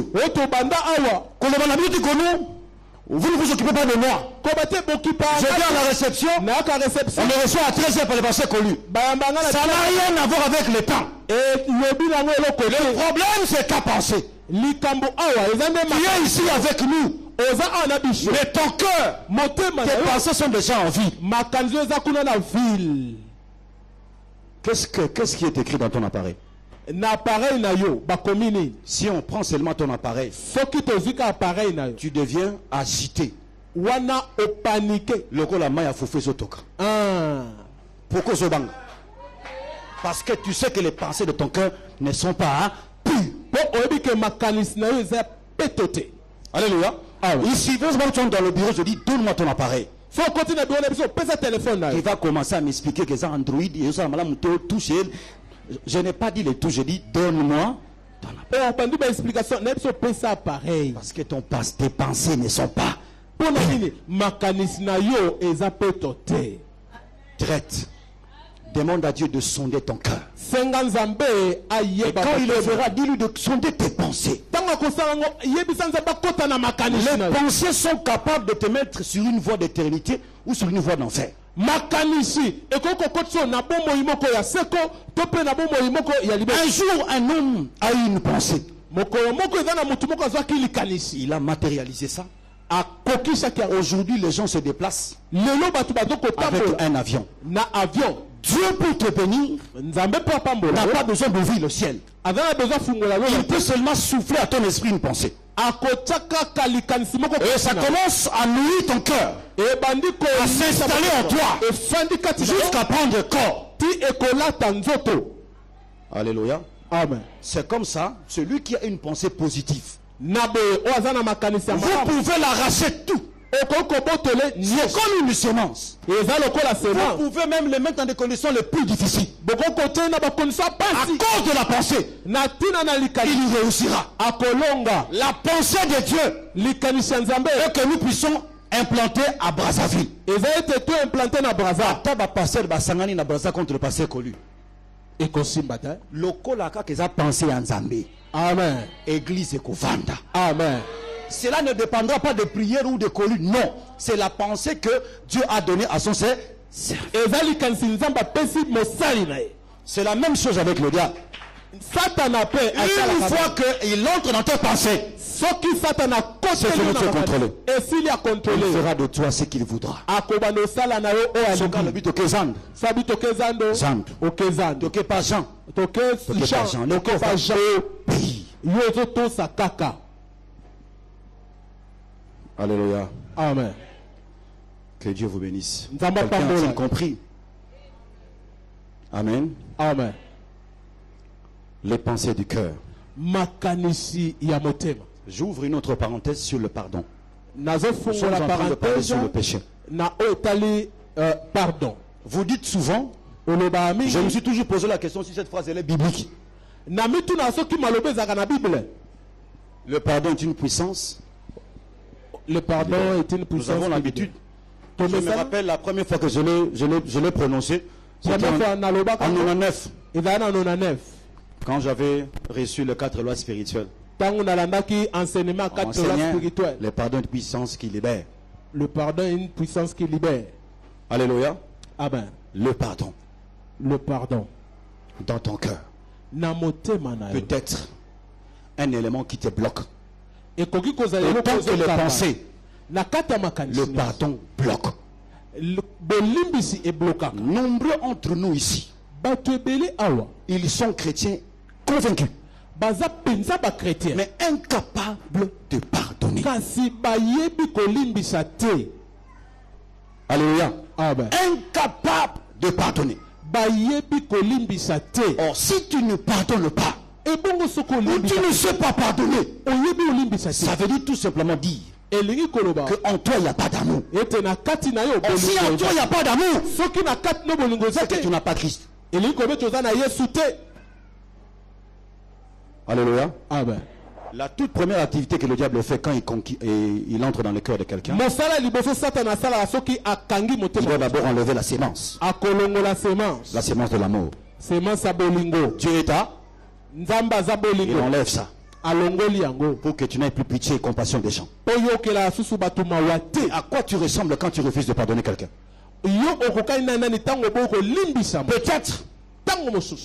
Vous ne vous occupez pas de moi. Je viens à la réception. On me reçoit à 13h par le passé connu. Ça n'a rien à voir avec le temps. Le problème, c'est ta pensée. Tu es ici avec nous. Mais ton cœur, tes pensées sont déjà en vie. Qu'est-ce qui est écrit dans ton appareil? Si on prend seulement ton appareil, tu deviens agité. Pourquoi ce bang? Parce que tu sais que les pensées de ton cœur ne sont pas pures. Alléluia. Ici, tu es dans le bureau, je dis donne-moi ton appareil. Il va commencer à m'expliquer que c'est Android. Je n'ai pas dit les touches, j'ai dit donne-moi ton appareil. Parce que tes pensées ne sont pas. Traite. Demande à Dieu de sonder ton cœur. Et quand il le fera, dis-lui de sonder tes pensées. Les pensées sont capables de te mettre sur une voie d'éternité ou sur une voie d'enfer. Un jour, un homme a eu une pensée. Il a matérialisé ça. Aujourd'hui, les gens se déplacent avec un avion. Dieu peut te bénir, n'a pas besoin d'ouvrir le ciel. Il peut seulement souffler à ton esprit une pensée. Et ça commence à nourrir ton cœur, à s'installer en toi, jusqu'à prendre corps. Alléluia. Amen. C'est comme ça, celui qui a une pensée positive, vous pouvez l'arracher tout. C'est comme une semence. Vous pouvez même le mettre dans des conditions les plus difficiles. À cause de la pensée, il réussira. La pensée de Dieu est que nous puissions implanter à Brazzaville. Contre le passé connu. Amen. Église et Kovanda. Amen. Cela ne dépendra pas de prière ou de colline. Non. C'est la pensée que Dieu a donnée à son service. C'est la même chose avec le diable. Une fois qu'il entre dans tes pensées, c'est que tu es contrôlé. Il fera de toi ce qu'il voudra. Alléluia. Amen. Que Dieu vous bénisse. Quelqu'un a-t-il compris? Amen. Amen. Les pensées du cœur. J'ouvre une autre parenthèse sur le pardon. Nous sommes en train de parler sur le péché. Vous dites souvent, je me suis toujours posé la question si cette phrase elle est biblique. Le pardon est une puissance. Le pardon est une puissance. Nous avons l'habitude. Je me rappelle la première fois que je l'ai prononcé. C'était en 99. Quand j'avais reçu les 4 lois spirituelles. Le pardon est une puissance qui libère. Le pardon est une puissance qui libère. Alléluia. Amen. Le pardon. Le pardon. Dans ton cœur. peut-être un élément qui te bloque. Autant que les pensées, le pardon bloque. Nombreux entre nous ici, ils sont chrétiens convaincus, mais incapables de pardonner. Alléluia. Incapables de pardonner. Or, si tu ne pardonnes pas, ou tu ne sais pas pardonner, ça veut dire tout simplement dire qu'en toi il n'y a pas d'amour. Or, si en toi il n'y a pas d'amour, c'est que tu n'as pas Christ. Alléluia. Amen. La toute première activité que le diable fait quand il entre dans le cœur de quelqu'un, il doit d'abord enlever la sémence. La sémence de l'amour. Dieu est là. Il enlève ça pour que tu n'aies plus pitié et compassion des gens. À quoi tu ressembles quand tu refuses de pardonner quelqu'un? Peut-être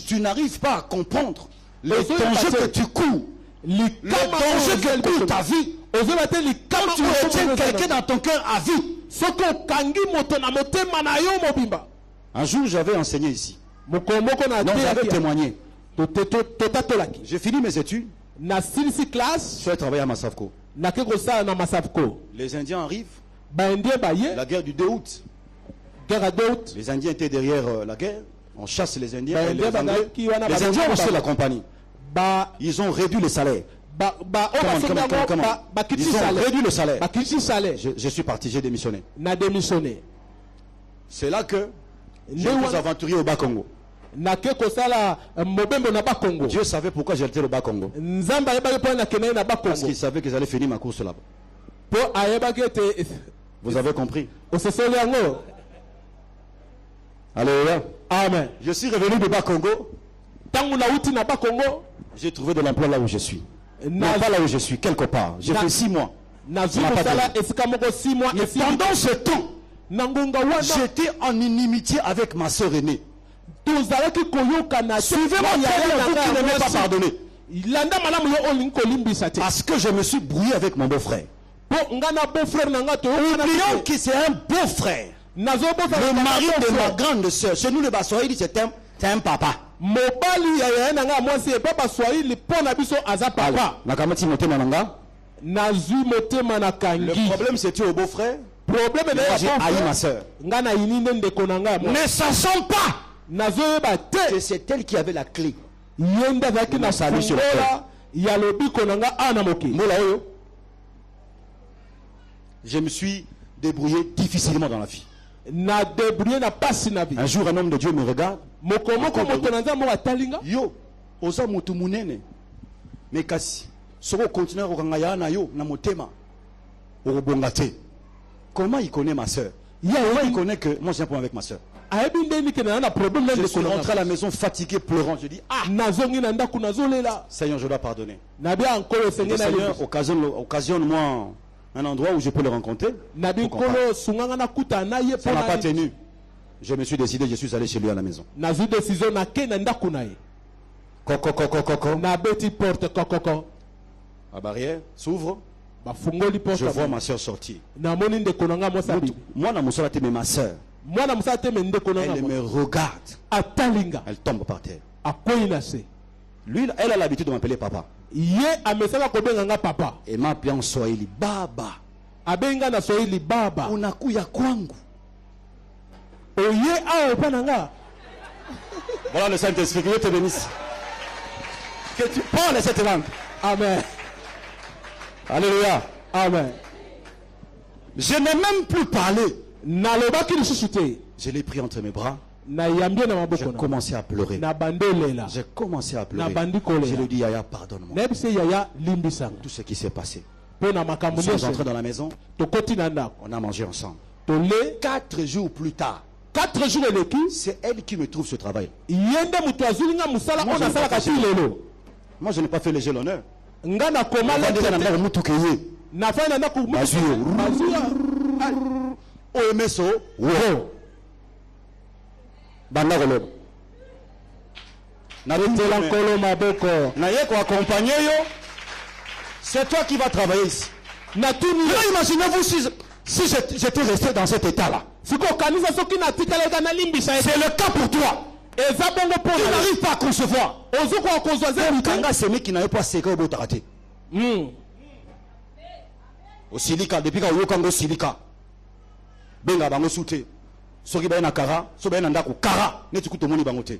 tu n'arrives pas à comprendre les dangers que tu cours, le danger que court ta vie quand tu retiens quelqu'un dans ton cœur à vie. Un jour j'avais enseigné ici. Non, j'avais témoigné. J'ai fini mes études. Je vais travailler à Massavco. Les Indiens arrivent. La guerre du 2 août. Les Indiens étaient derrière la guerre. On chasse les Indiens. Et les Anglais. Les Indiens ont aussi la compagnie. Ils ont réduit les salaires. Ils ont réduit le salaire. Je suis parti, j'ai démissionné. C'est là que j'ai été aventurier au Bas-Congo. Dieu savait pourquoi j'étais au Bas-Congo. Parce qu'il savait que j'allais finir ma course là-bas. Vous avez compris? Alléluia. Amen. Je suis revenu du Bas-Congo. J'ai trouvé de l'emploi là où je suis. Non, pas là où je suis, quelque part. J'ai fait 6 mois. Mais pendant ce temps, j'étais en inimitié avec ma soeur aînée. Suivez-moi, vous qui n'aimez pas pardonner. Parce que je me suis brouillé avec mon beau-frère. Oublions que c'est un beau-frère. Le mari de ma grande soeur. Chez nous, le Baswahili, c'est un papa. Le problème c'était au beau-frère. J'ai haï ma soeur. Ne sachant pas que c'est elle qui avait la clé. Sur je me suis débrouillé difficilement dans la vie. Un jour un homme de Dieu me regarde. Yo, oza mutu munene. Mais kasi, soko continue kokangaya na yo na motema. Orobongate. Comment il connaît ma soeur? Comment il connaît que moi j'ai un problème avec ma soeur? Je suis rentré à la maison fatigué, pleurant. Je dis Seigneur, je dois pardonner. Seigneur, occasionne-moi un endroit où je peux le rencontrer. Ça n'a pas tenu. Je me suis décidé, je suis allé chez lui à la maison. La barrière s'ouvre. Je vois ma soeur sortir. Moi, mais ma soeur. Elle me regarde. Elle tombe par terre. Lui, elle a l'habitude de m'appeler papa. Et m'a appelé en Swahili Baba. Unakuya kwangu. Voilà le Saint-Esprit, que Dieu te bénisse. Que tu parles cette langue. Amen. Alléluia. Amen. Je n'ai même plus parlé. Je l'ai pris entre mes bras. J'ai commencé à pleurer. J'ai commencé à pleurer. Je lui ai dit, Yaya, pardonne-moi. Tout ce qui s'est passé. Nous sommes entrés dans la maison. On a mangé ensemble. 4 jours plus tard, c'est elle qui me trouve ce travail. Moi, je n'ai pas fait léger l'honneur. C'est toi qui vas travailler ici. Imaginez-vous si j'étais resté dans cet état-là. C'est le cas pour toi. Tu n'arrives pas à concevoir. C'est lui qui n'avait pas séqué au bout de raté. Au silika, depuis qu'il y a eu au silika. Benga bango soute. Soki ba na kara, so ba na ndako kara, ne tu moni bangote.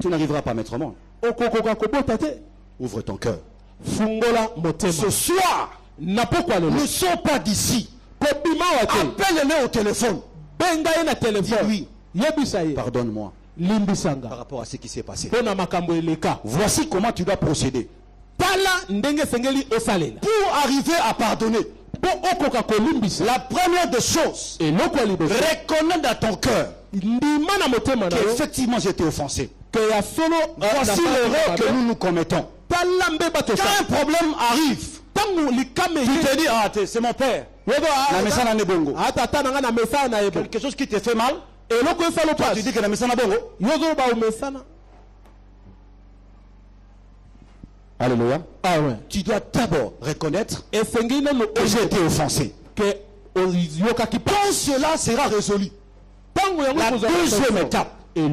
Tu n'arriveras pas à mettre au monde. Ouvre ton cœur. Ce soir, ne sors pas d'ici. Appelle-le au téléphone. Dis-lui, pardonne-moi par rapport à ce qui s'est passé. Voici comment tu dois procéder pour arriver à pardonner. La première des choses, reconnais dans ton cœur qu'effectivement j'étais offensé. Voici l'erreur que nous commettons. Quand un problème arrive, tu te dis, ah, c'est mon père. Quelque chose qui te fait mal, toi, tu dis que la mesana bongo. Alléluia. Ah ouais. Tu dois d'abord reconnaître que j'ai été offensé. Quand cela sera résolu, la deuxième étape, tu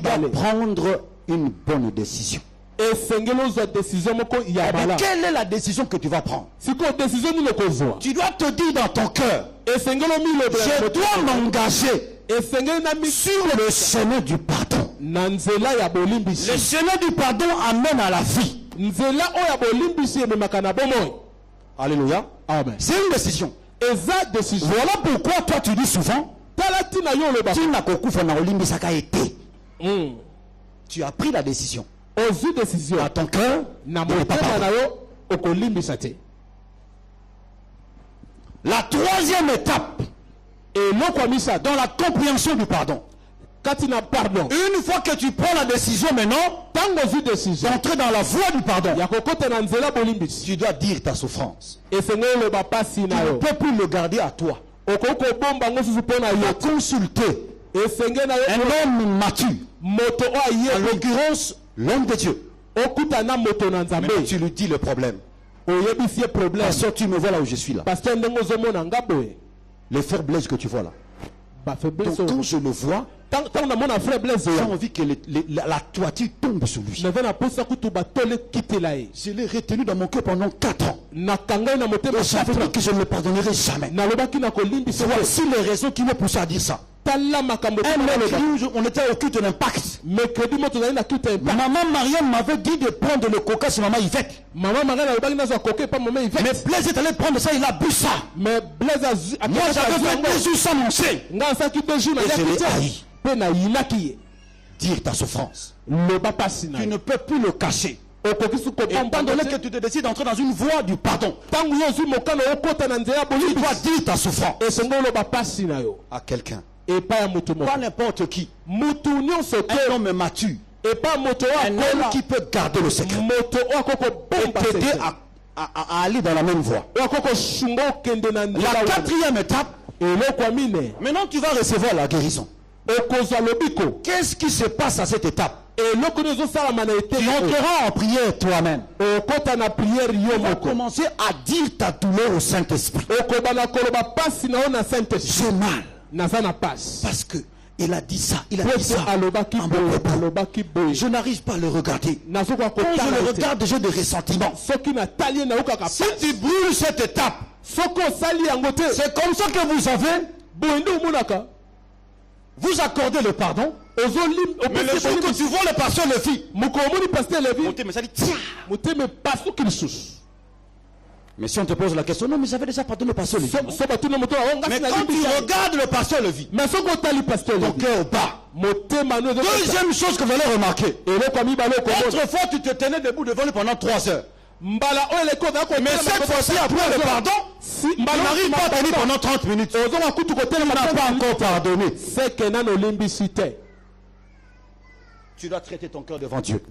dois prendre une bonne décision. Mais quelle est la décision que tu vas prendre? Tu dois te dire dans ton cœur, je dois m'engager sur le chemin du pardon. Le chemin du pardon amène à la vie. Alléluia. C'est une décision. Voilà pourquoi toi tu dis souvent, tu as pris la décision. À ton cœur, la troisième étape dans la compréhension du pardon. Une fois que tu prends la décision maintenant d'entrer dans la voie du pardon, tu dois dire ta souffrance. Tu ne peux plus le garder à toi. Tu dois consulter un homme mature, en l'occurrence l'homme de Dieu. Mais tu lui dis le problème. Parce que tu me vois là où je suis là. Les frères Blaise que tu vois là. Donc quand je le vois, j'ai envie que la toiture tombe sur lui. Je l'ai retenu dans mon cœur pendant 4 ans. Et j'avais dit que je ne le pardonnerai jamais. Voici les raisons qui m'ont poussé à dire ça. On était au culte d'impact. Maman Mariam m'avait dit de prendre le coca sur maman Yvette. Mais Blaise est allé prendre ça, il a bu ça. Moi j'avais fait 2 jours sans manger. Et je l'ai haï. Dire ta souffrance. Tu ne peux plus le cacher. Étant donné que tu te décides d'entrer dans une voie du pardon, tu dois dire ta souffrance à quelqu'un. Pas n'importe qui. Un homme mature. Un homme qui peut garder le secret. Et t'aider à aller dans la même voie. La 4e étape. Maintenant tu vas recevoir la guérison. Qu'est-ce qui se passe à cette étape? Tu entreras en prière toi-même. Tu vas commencer à dire ta douleur au Saint-Esprit. J'ai mal. Parce que il a dit ça, il a dit ça. Je n'arrive pas à le regarder. Quand je le regarde, j'ai des ressentiments. Si tu brûles cette étape, c'est comme ça que vous avez. Vous accordez le pardon. Mais le jour que tu vois le pasteur Lévi, mais si on te pose la question, non, mais j'avais déjà pardonné le pasteur Lévi. Mais quand tu regardes le pasteur Lévi, ton cœur bat. Deuxième chose que vous allez remarquer, autrefois tu te tenais debout devant lui pendant 3 heures. Mais cette fois-ci, après le pardon, tu n'arrives pas à tenir pendant 30 minutes. Tu n'as pas encore pardonné. Tu dois traiter ton cœur devant Dieu.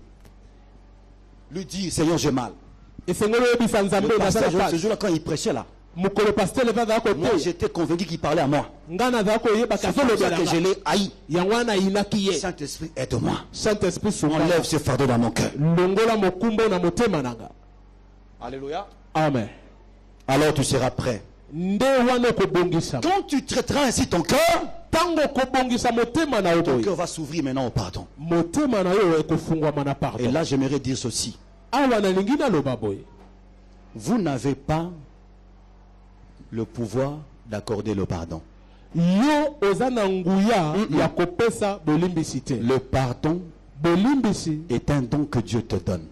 Lui dire, Seigneur, j'ai mal. Le pasteur, ce jour-là, quand il prêchait là, Moi, j'étais convaincu qu'il parlait à moi. C'est pour ça que je l'ai haï. Saint-Esprit, aide-moi. Enlève ce fardeau dans mon cœur. Alléluia. Amen. Alors tu seras prêt. Quand tu traiteras ainsi ton cœur, ton cœur va s'ouvrir maintenant au pardon. Et là, j'aimerais dire ceci. Vous n'avez pas le pouvoir d'accorder le pardon. Le pardon est un don que Dieu te donne.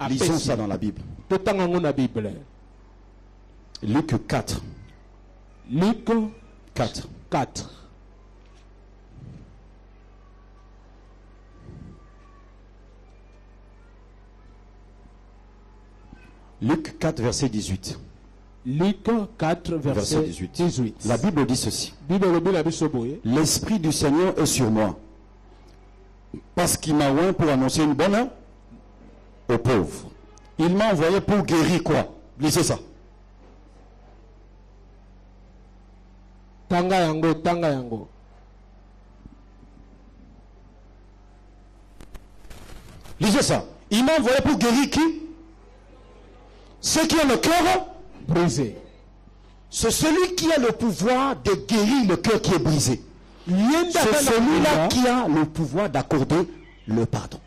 Lisons ça dans la Bible. Luc 4. Luc 4. 4. Luc 4, verset 18. Luc 4, verset 18. La Bible dit ceci. L'Esprit du Seigneur est sur moi, parce qu'il m'a oint pour annoncer une bonne aux pauvres. Il m'a envoyé pour guérir quoi? Lisez ça. Tanga yango. Lisez ça. Il m'a envoyé pour guérir qui? Ceux qui ont le cœur brisé. C'est celui qui a le pouvoir de guérir le cœur qui est brisé. C'est celui-là qui a le pouvoir d'accorder le pardon.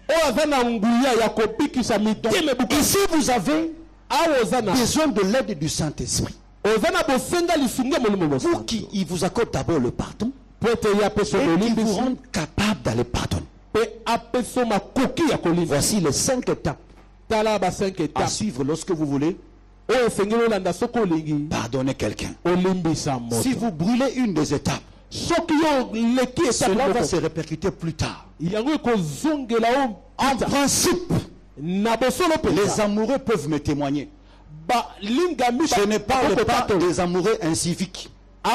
Ici, vous avez besoin de l'aide du Saint-Esprit. Pour qu'il vous accorde d'abord le pardon et qu'il vous rende capable d'aller pardonner. Voici les 5 étapes à suivre lorsque vous voulez pardonner quelqu'un. Si vous brûlez une des étapes, cela va se répercuter plus tard. En principe, les amoureux peuvent me témoigner. Je ne parle pas des amoureux inciviques. Je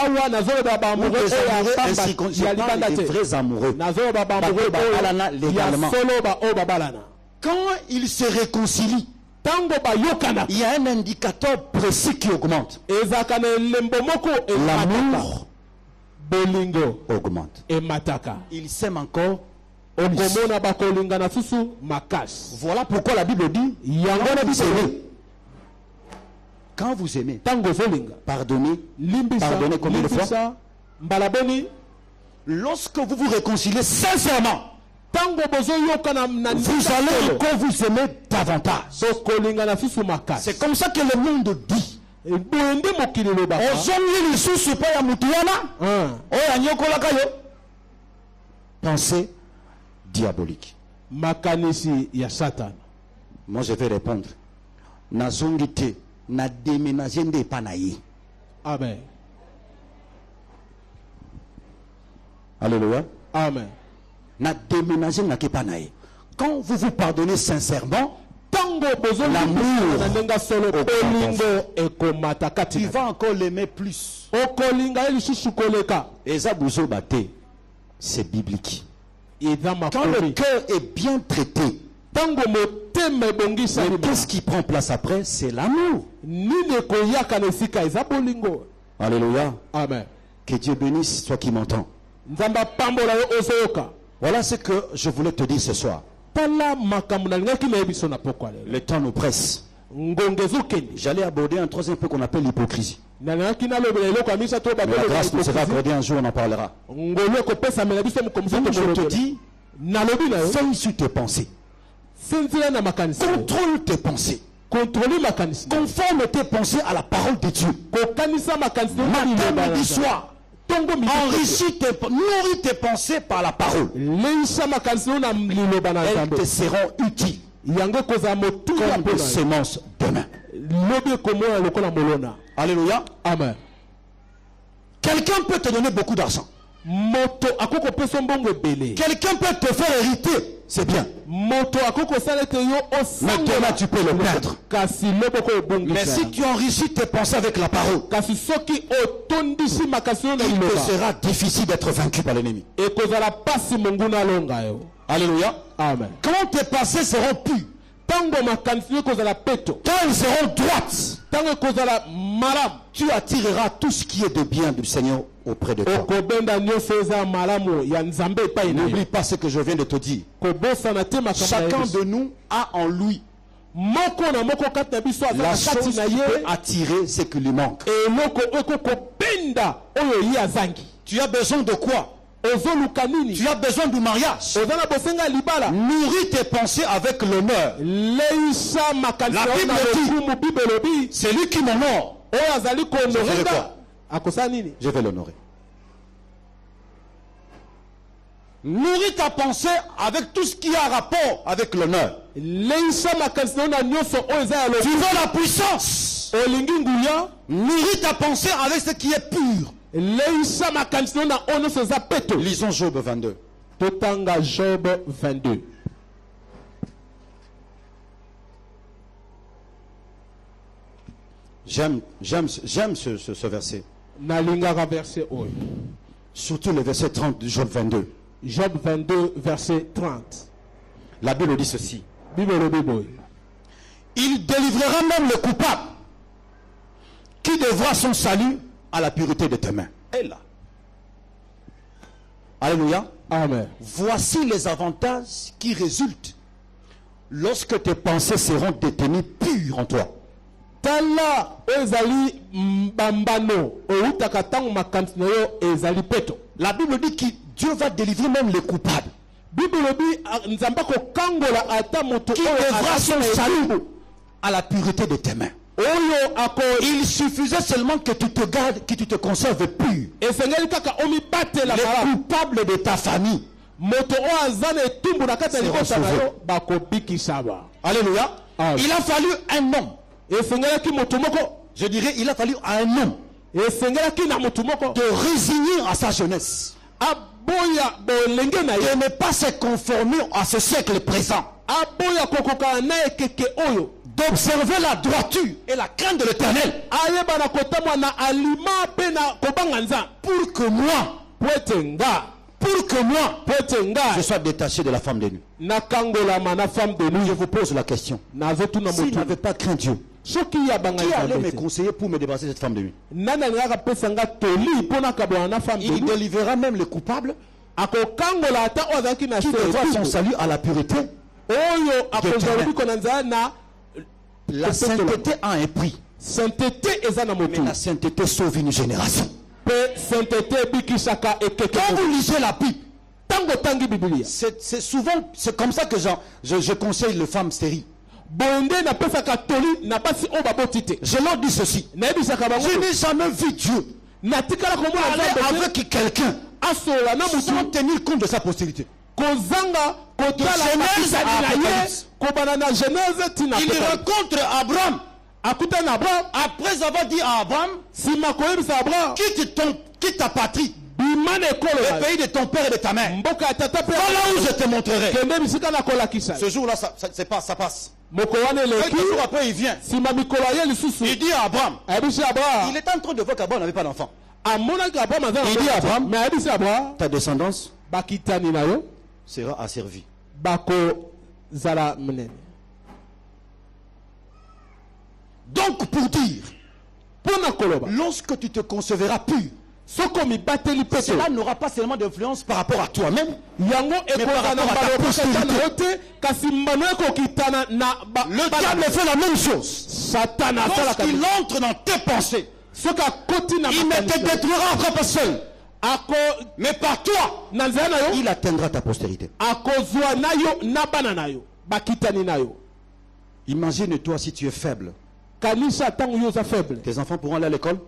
parle des vrais amoureux. Quand ils se réconcilient, il y a un indicateur précis qui augmente. L'amour augmente. Il s'aime encore. Voilà pourquoi la Bible dit quand vous aimez, pardonnez combien de fois? Lorsque vous vous réconciliez sincèrement, vous allez encore vous aimer davantage. C'est comme ça que le monde dit. Pensée diabolique. Moi je vais répondre. Nazongite na déménager nde panayi. Amen. Alléluia. Amen. Na déménager na kepanayi. Quand vous vous pardonnez sincèrement, l'amour tu vas encore l'aimer plus. Et ça c'est biblique. Quand le cœur est bien traité, mais qu'est-ce qui prend place après? C'est l'amour. Alléluia. Amen. Que Dieu bénisse toi qui m'entends. Voilà ce que je voulais te dire ce soir. Le temps nous presse. J'allais aborder un troisième point qu'on appelle l'hypocrisie. Mais la grâce nous sera accordée un jour, on en parlera. Donc je te dis, veille sur tes pensées. Contrôle tes pensées. Conforme tes pensées à la parole de Dieu. Matin, midi, soir. Enrichis nourris tes pensées par la parole. Elles te seront utiles comme des semences demain. Alléluia. Amen. Quelqu'un peut te donner beaucoup d'argent. Quelqu'un peut te faire hériter. C'est bien. Mais demain tu peux le perdre. Mais si tu enrichis tes pensées avec la parole, il te sera difficile d'être vaincu par l'ennemi. Alléluia. Amen. Quand tes pensées seront pures, quand elles seront droites, tu attireras tout ce qui est de bien du Seigneur auprès de toi. N'oublie pas ce que je viens de te dire. Chacun de nous a en lui la chose qui peut attirer ce qui lui manque. Tu as besoin de quoi? Tu as besoin du mariage. Nourris tes pensées avec l'honneur. La Bible dit, c'est lui qui m'honore. Je vais l'honorer. Nourris ta pensée avec tout ce qui a rapport avec l'honneur. Tu veux la puissance. Nourris ta pensée avec ce qui est pur. Lisons Job 22. Job 22. J'aime ce verset. Surtout le verset 30 de Job 22. Job 22, verset 30. La Bible dit ceci. Il délivrera même le coupable qui devra son salut à la pureté de tes mains. Et là. Alléluia. Amen. Voici les avantages qui résultent lorsque tes pensées seront détenues pures en toi. Tala ezali bambano ezali peto. La Bible dit que Dieu va délivrer même les coupables. Bible dit nzamba ko kangola ata moto qui devra son salut à la pureté de tes mains. Il suffisait seulement que tu te gardes, que tu te conserves pur. Les coupables de ta famille seront sauvés. Alléluia. Il a fallu un homme. Je dirais, il a fallu un homme de résigner à sa jeunesse, de ne pas se conformer à ce siècle présent, d'observer la droiture et la crainte de l'Éternel, pour que moi je sois détaché de la femme de nuit. Je vous pose la question. S'il n'avait pas craint Dieu, qui allait me conseiller pour me débarrasser de cette femme de nuit? Il délivrera même les coupables qui devra son salut à la pureté. La sainteté a un prix. Mais la sainteté sauve une génération. Quand vous lisez la Bible, c'est souvent comme ça que je conseille les femmes stériles. Je leur dis ceci. Je n'ai jamais vu Dieu aller avec quelqu'un sans tenir compte de sa postérité. Il rencontre Abraham. Après avoir dit à Abraham, quitte ta patrie, le pays de ton père et de ta mère. Voilà où je te montrerai. Ce jour-là, ça passe. Quelques jours après, il vient. Il dit à Abraham, il est en train de voir qu'Abraham n'avait pas d'enfant. Il dit à Abraham, ta descendance sera asservie. Donc pour dire, lorsque tu te concevras pur, cela n'aura pas seulement d'influence par rapport à toi-même, mais par rapport à ta postérité. Le diable fait la même chose. Lorsqu'il entre dans tes pensées, il ne te détruira pas seul, mais par toi, il atteindra ta postérité. Imagine-toi si tu es faible. Tes enfants pourront aller à l'école?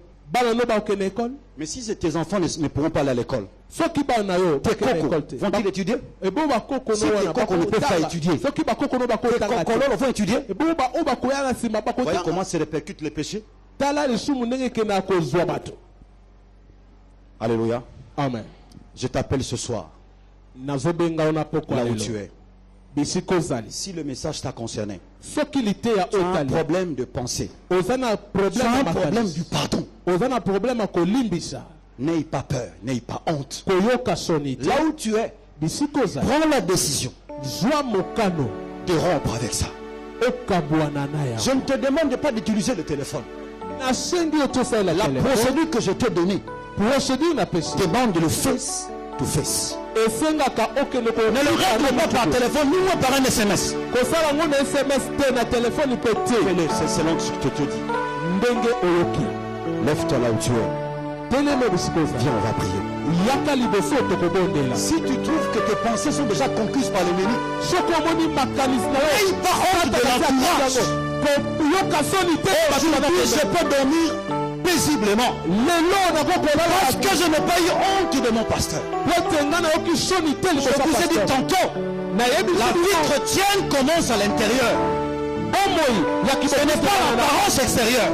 Mais si tes enfants ne pourront pas aller à l'école, tes cocos vont-ils étudier? Si tes cocos ne peuvent pas étudier, tes cocos vont étudier? Voyez comment se répercutent les péchés? Alléluia. Amen. Je t'appelle ce soir, là où tu es. Si le message t'a concerné, tu as un problème de pensée, tu as un problème du pardon, n'aie pas peur, n'aie pas honte. Là où tu es, prends la décision de rompre avec ça. Je ne te demande pas d'utiliser le téléphone. La procédure que je t'ai donnée demande le face to face. Ne le règle pas par téléphone, ni moi par un SMS. C'est selon ce que je te dis. Lève-toi là où tu es. Viens, on va prier. Si tu trouves que tes pensées sont déjà conquises par l'ennemi, aie une parole de l'entourage. Aujourd'hui, je peux dormir paisiblement parce que je n'ai pas eu honte de mon pasteur. Je vous ai dit tantôt, la vie chrétienne commence à l'intérieur. Ce n'est pas l'apparence extérieure.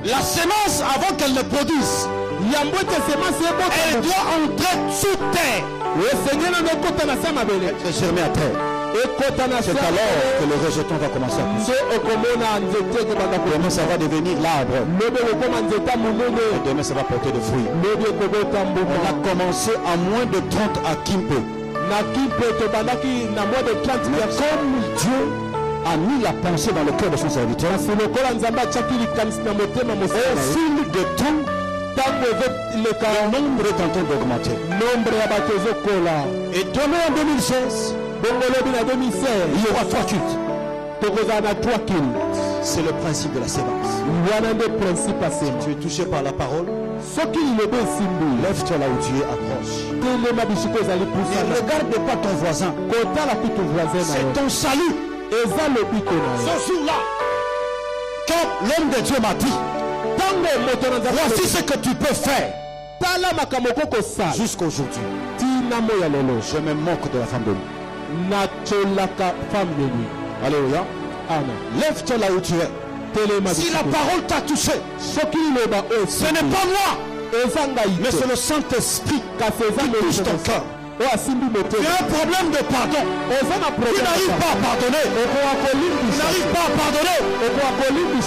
La semence, avant qu'elle ne produise, elle doit entrer sous terre. C'est germé à terre. C'est alors que le rejeton va commencer à pousser. Demain ça va devenir l'arbre. Et demain ça va porter des fruits. On a commencé à moins de 30 à Kimpe. Comme Dieu a mis la pensée dans le cœur de son serviteur, au fil de temps, le nombre est en train d'augmenter. Et demain en 2016, il y aura 3 cultes. C'est le principe de la sémence. Si tu es touché par la parole, lève-toi là où tu es, approche. Ne regarde pas ton voisin. C'est ton salut. Ce jour-là, quand l'homme de Dieu m'a dit, voici ce que tu peux faire jusqu'aujourd'hui. Je me moque de la femme de lui. Alléluia. Lève-toi là où tu es. Si la parole t'a touché, ce n'est pas moi, mais c'est le Saint-Esprit qui touche ton cœur. Tu as un problème de pardon. Tu n'arrives pas à pardonner. Tu n'arrives pas à pardonner.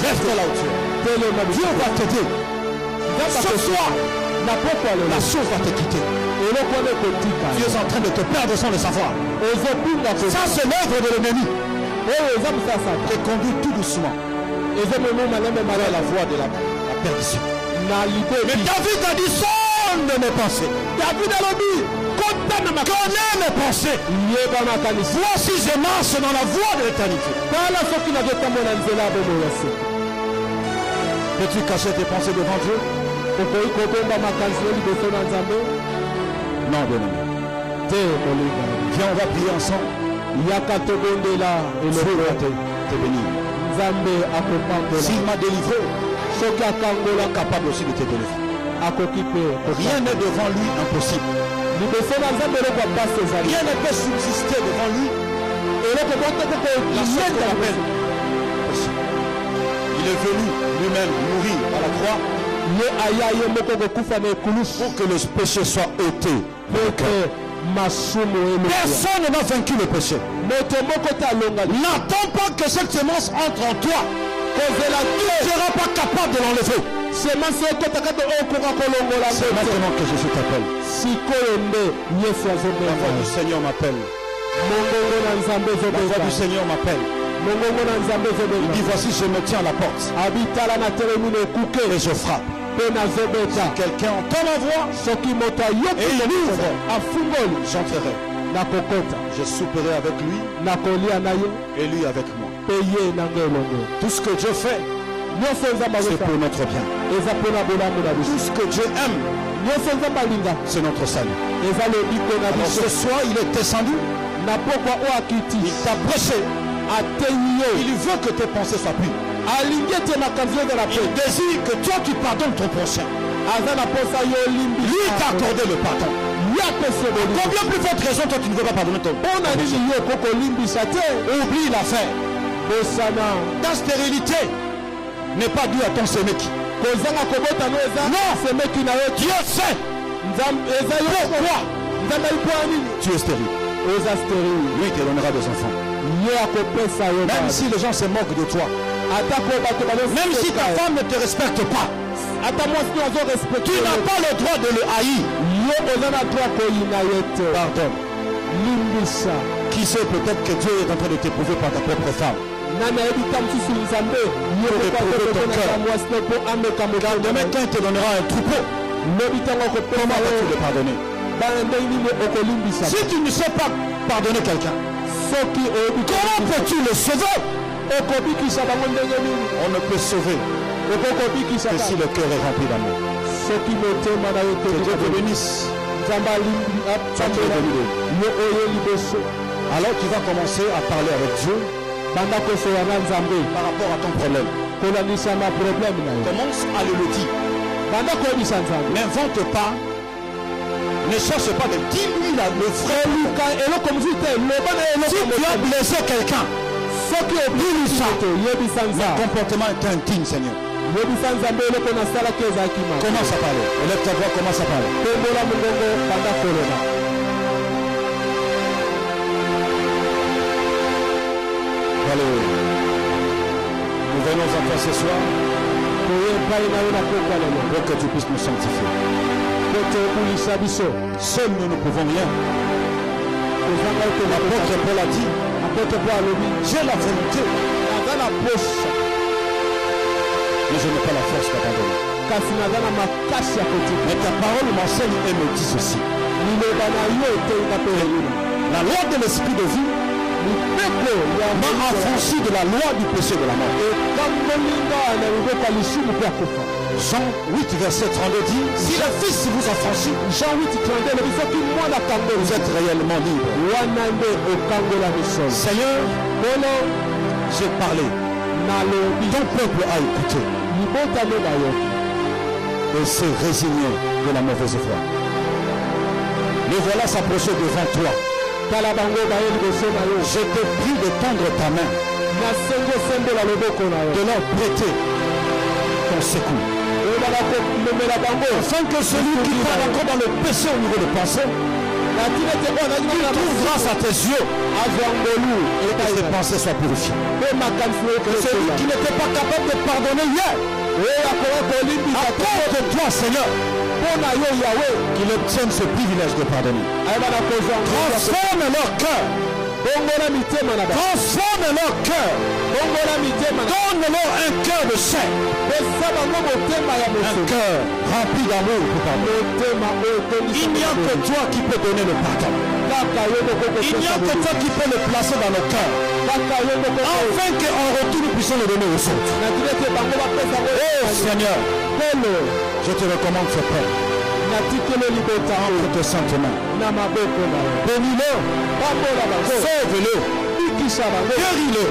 Lève-toi là où tu es. Dieu va t'aider. Ce soir, la chose va te quitter. Tu es en train de te perdre sans le savoir. Ça, c'est l'œuvre de l'ennemi. Te conduit tout doucement vers la voie de la perdition. Mais David a dit, sonde mes pensées. Connais mes pensées. Voici je marche dans la voie de l'éternité. Peux-tu cacher tes pensées devant Dieu? Non, bien-aimé. Viens, on va prier ensemble. Te bénir. S'il m'a délivré, il est capable aussi de te délivrer. Rien n'est devant lui impossible. Rien ne peut subsister devant lui. La seule qu'on appelle possible. Il est venu lui-même mourir à la croix pour que le péché soit ôté. Personne n'a vaincu le péché. N'attends pas que cette semence entre en toi. Tu ne seras pas capable de l'enlever. C'est maintenant que Jésus t'appelle. La voix du Seigneur m'appelle. La voix du Seigneur m'appelle. Il dit, voici je me tiens à la porte et je frappe. Si quelqu'un entend ma voix et il ouvre, j'entrerai. Je souperai avec lui et lui avec moi. Tout ce que Dieu fait, c'est pour notre bien. Tout ce que Dieu aime, c'est notre salut. Alors ce soir, il est descendu. Il t'a prêché. Il veut que tes pensées soient pures. Il désire que toi tu pardonnes ton prochain. Lui t'a accordé le pardon. Combien plus forte raison toi tu ne veux pas pardonner ton prochain? Oublie l'affaire. Ta stérilité n'est pas due à ton sémeki. Non, Dieu sait pourquoi tu es stérile. Lui te donnera des enfants. Même si les gens se moquent de toi, même si ta femme ne te respecte pas, tu n'as pas le droit de le haïr. Pardonne. Qui sait, peut-être que Dieu est en train de t'éprouver par ta propre femme. Pour éprouver ton cœur. Car demain, quand il te donnera un troupeau, comment vas-tu le pardonner? Si tu ne sais pas pardonner quelqu'un, comment peux-tu le sauver? On ne peut sauver que si le cœur est rempli d'amour. Que Dieu te bénisse. Alors tu vas commencer à parler avec Dieu par rapport à ton problème. Commence à le dire. N'invente pas. Ne cherche pas de dire lui là, le frère. Si tu as blessé quelqu'un, dis-lui ça. Mon comportement est indigne, Seigneur. Commence à parler. Élève ta voix, commence à parler. Alléluia. Nous venons à toi ce soir pour que tu puisses nous sanctifier. Seuls nous ne pouvons rien. L'apôtre Paul a dit, j'ai la volonté, mais je n'ai pas la force d'abandonner. Mais ta parole m'enseigne et me dit ceci. La loi de l'esprit de vie m'a affranchi de la loi du péché de la mort. Jean 8 verset 32 dit, si le Fils vous affranchit, vous êtes réellement libre. Seigneur, j'ai parlé, ton peuple a écouté et s'est résigné de la mauvaise foi. Le voilà s'approcher devant toi. Je te prie de tendre ta main, de leur prêter ton secours, afin que celui qui parle encore dans le péché au niveau de pensée, il trouve grâce à tes yeux et que tes pensées soient purifiées. Que celui qui n'était pas capable de pardonner hier, apporte-toi, Seigneur, qu'il obtienne ce privilège de pardonner. Transforme leur cœur. Transforme leur cœur. Donne-leur un cœur de chair. Un cœur rempli d'amour pour pardonner. Il n'y a que toi qui peux donner le pardon. Il n'y a que toi qui peux le placer dans nos cœurs. Afin qu'en retour nous puissions le donner aux autres. Oh Seigneur, je te recommande ce peuple. Entre tes saintes mains. Bénis-le. Sauve-le. Guéris-le.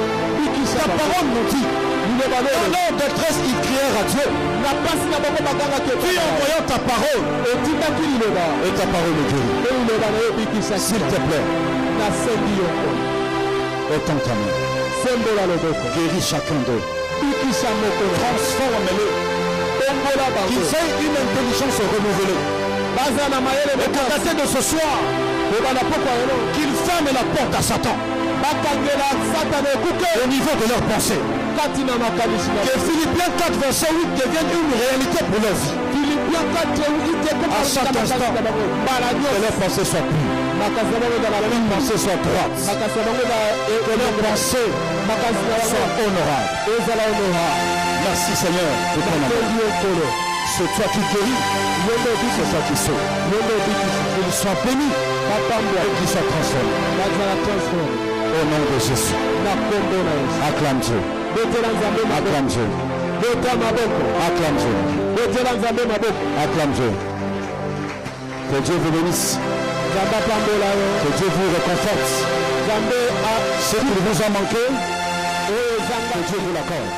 Ta parole nous dit, dans leur détresse, ils crièrent à Dieu. Tu envoyant ta parole, et ta parole le guérit. S'il te plaît, étends ta main. Guéris chacun d'eux. Transforme-le. Qu'ils aient une intelligence renouvelée. Et qu'à dater de ce soir, qu'ils ferment la porte à Satan au niveau de leur pensée. Que Philippiens 4 verset 8 devienne une réalité pour leur vie. À chaque instant, que leurs pensées soient pures, que leurs pensées soient droites, que leurs pensées soient honorables. Merci Seigneur pour ton amour. C'est toi qui guéris, c'est toi qui sauve. Qu'il soit béni et qu'il soit transformé. Au nom de Jésus. Acclame Dieu. Acclame Dieu. Acclame Dieu. Acclame Dieu. Que Dieu vous bénisse. Que Dieu vous réconforte. Ce qui vous a manqué, que Dieu vous l'accorde.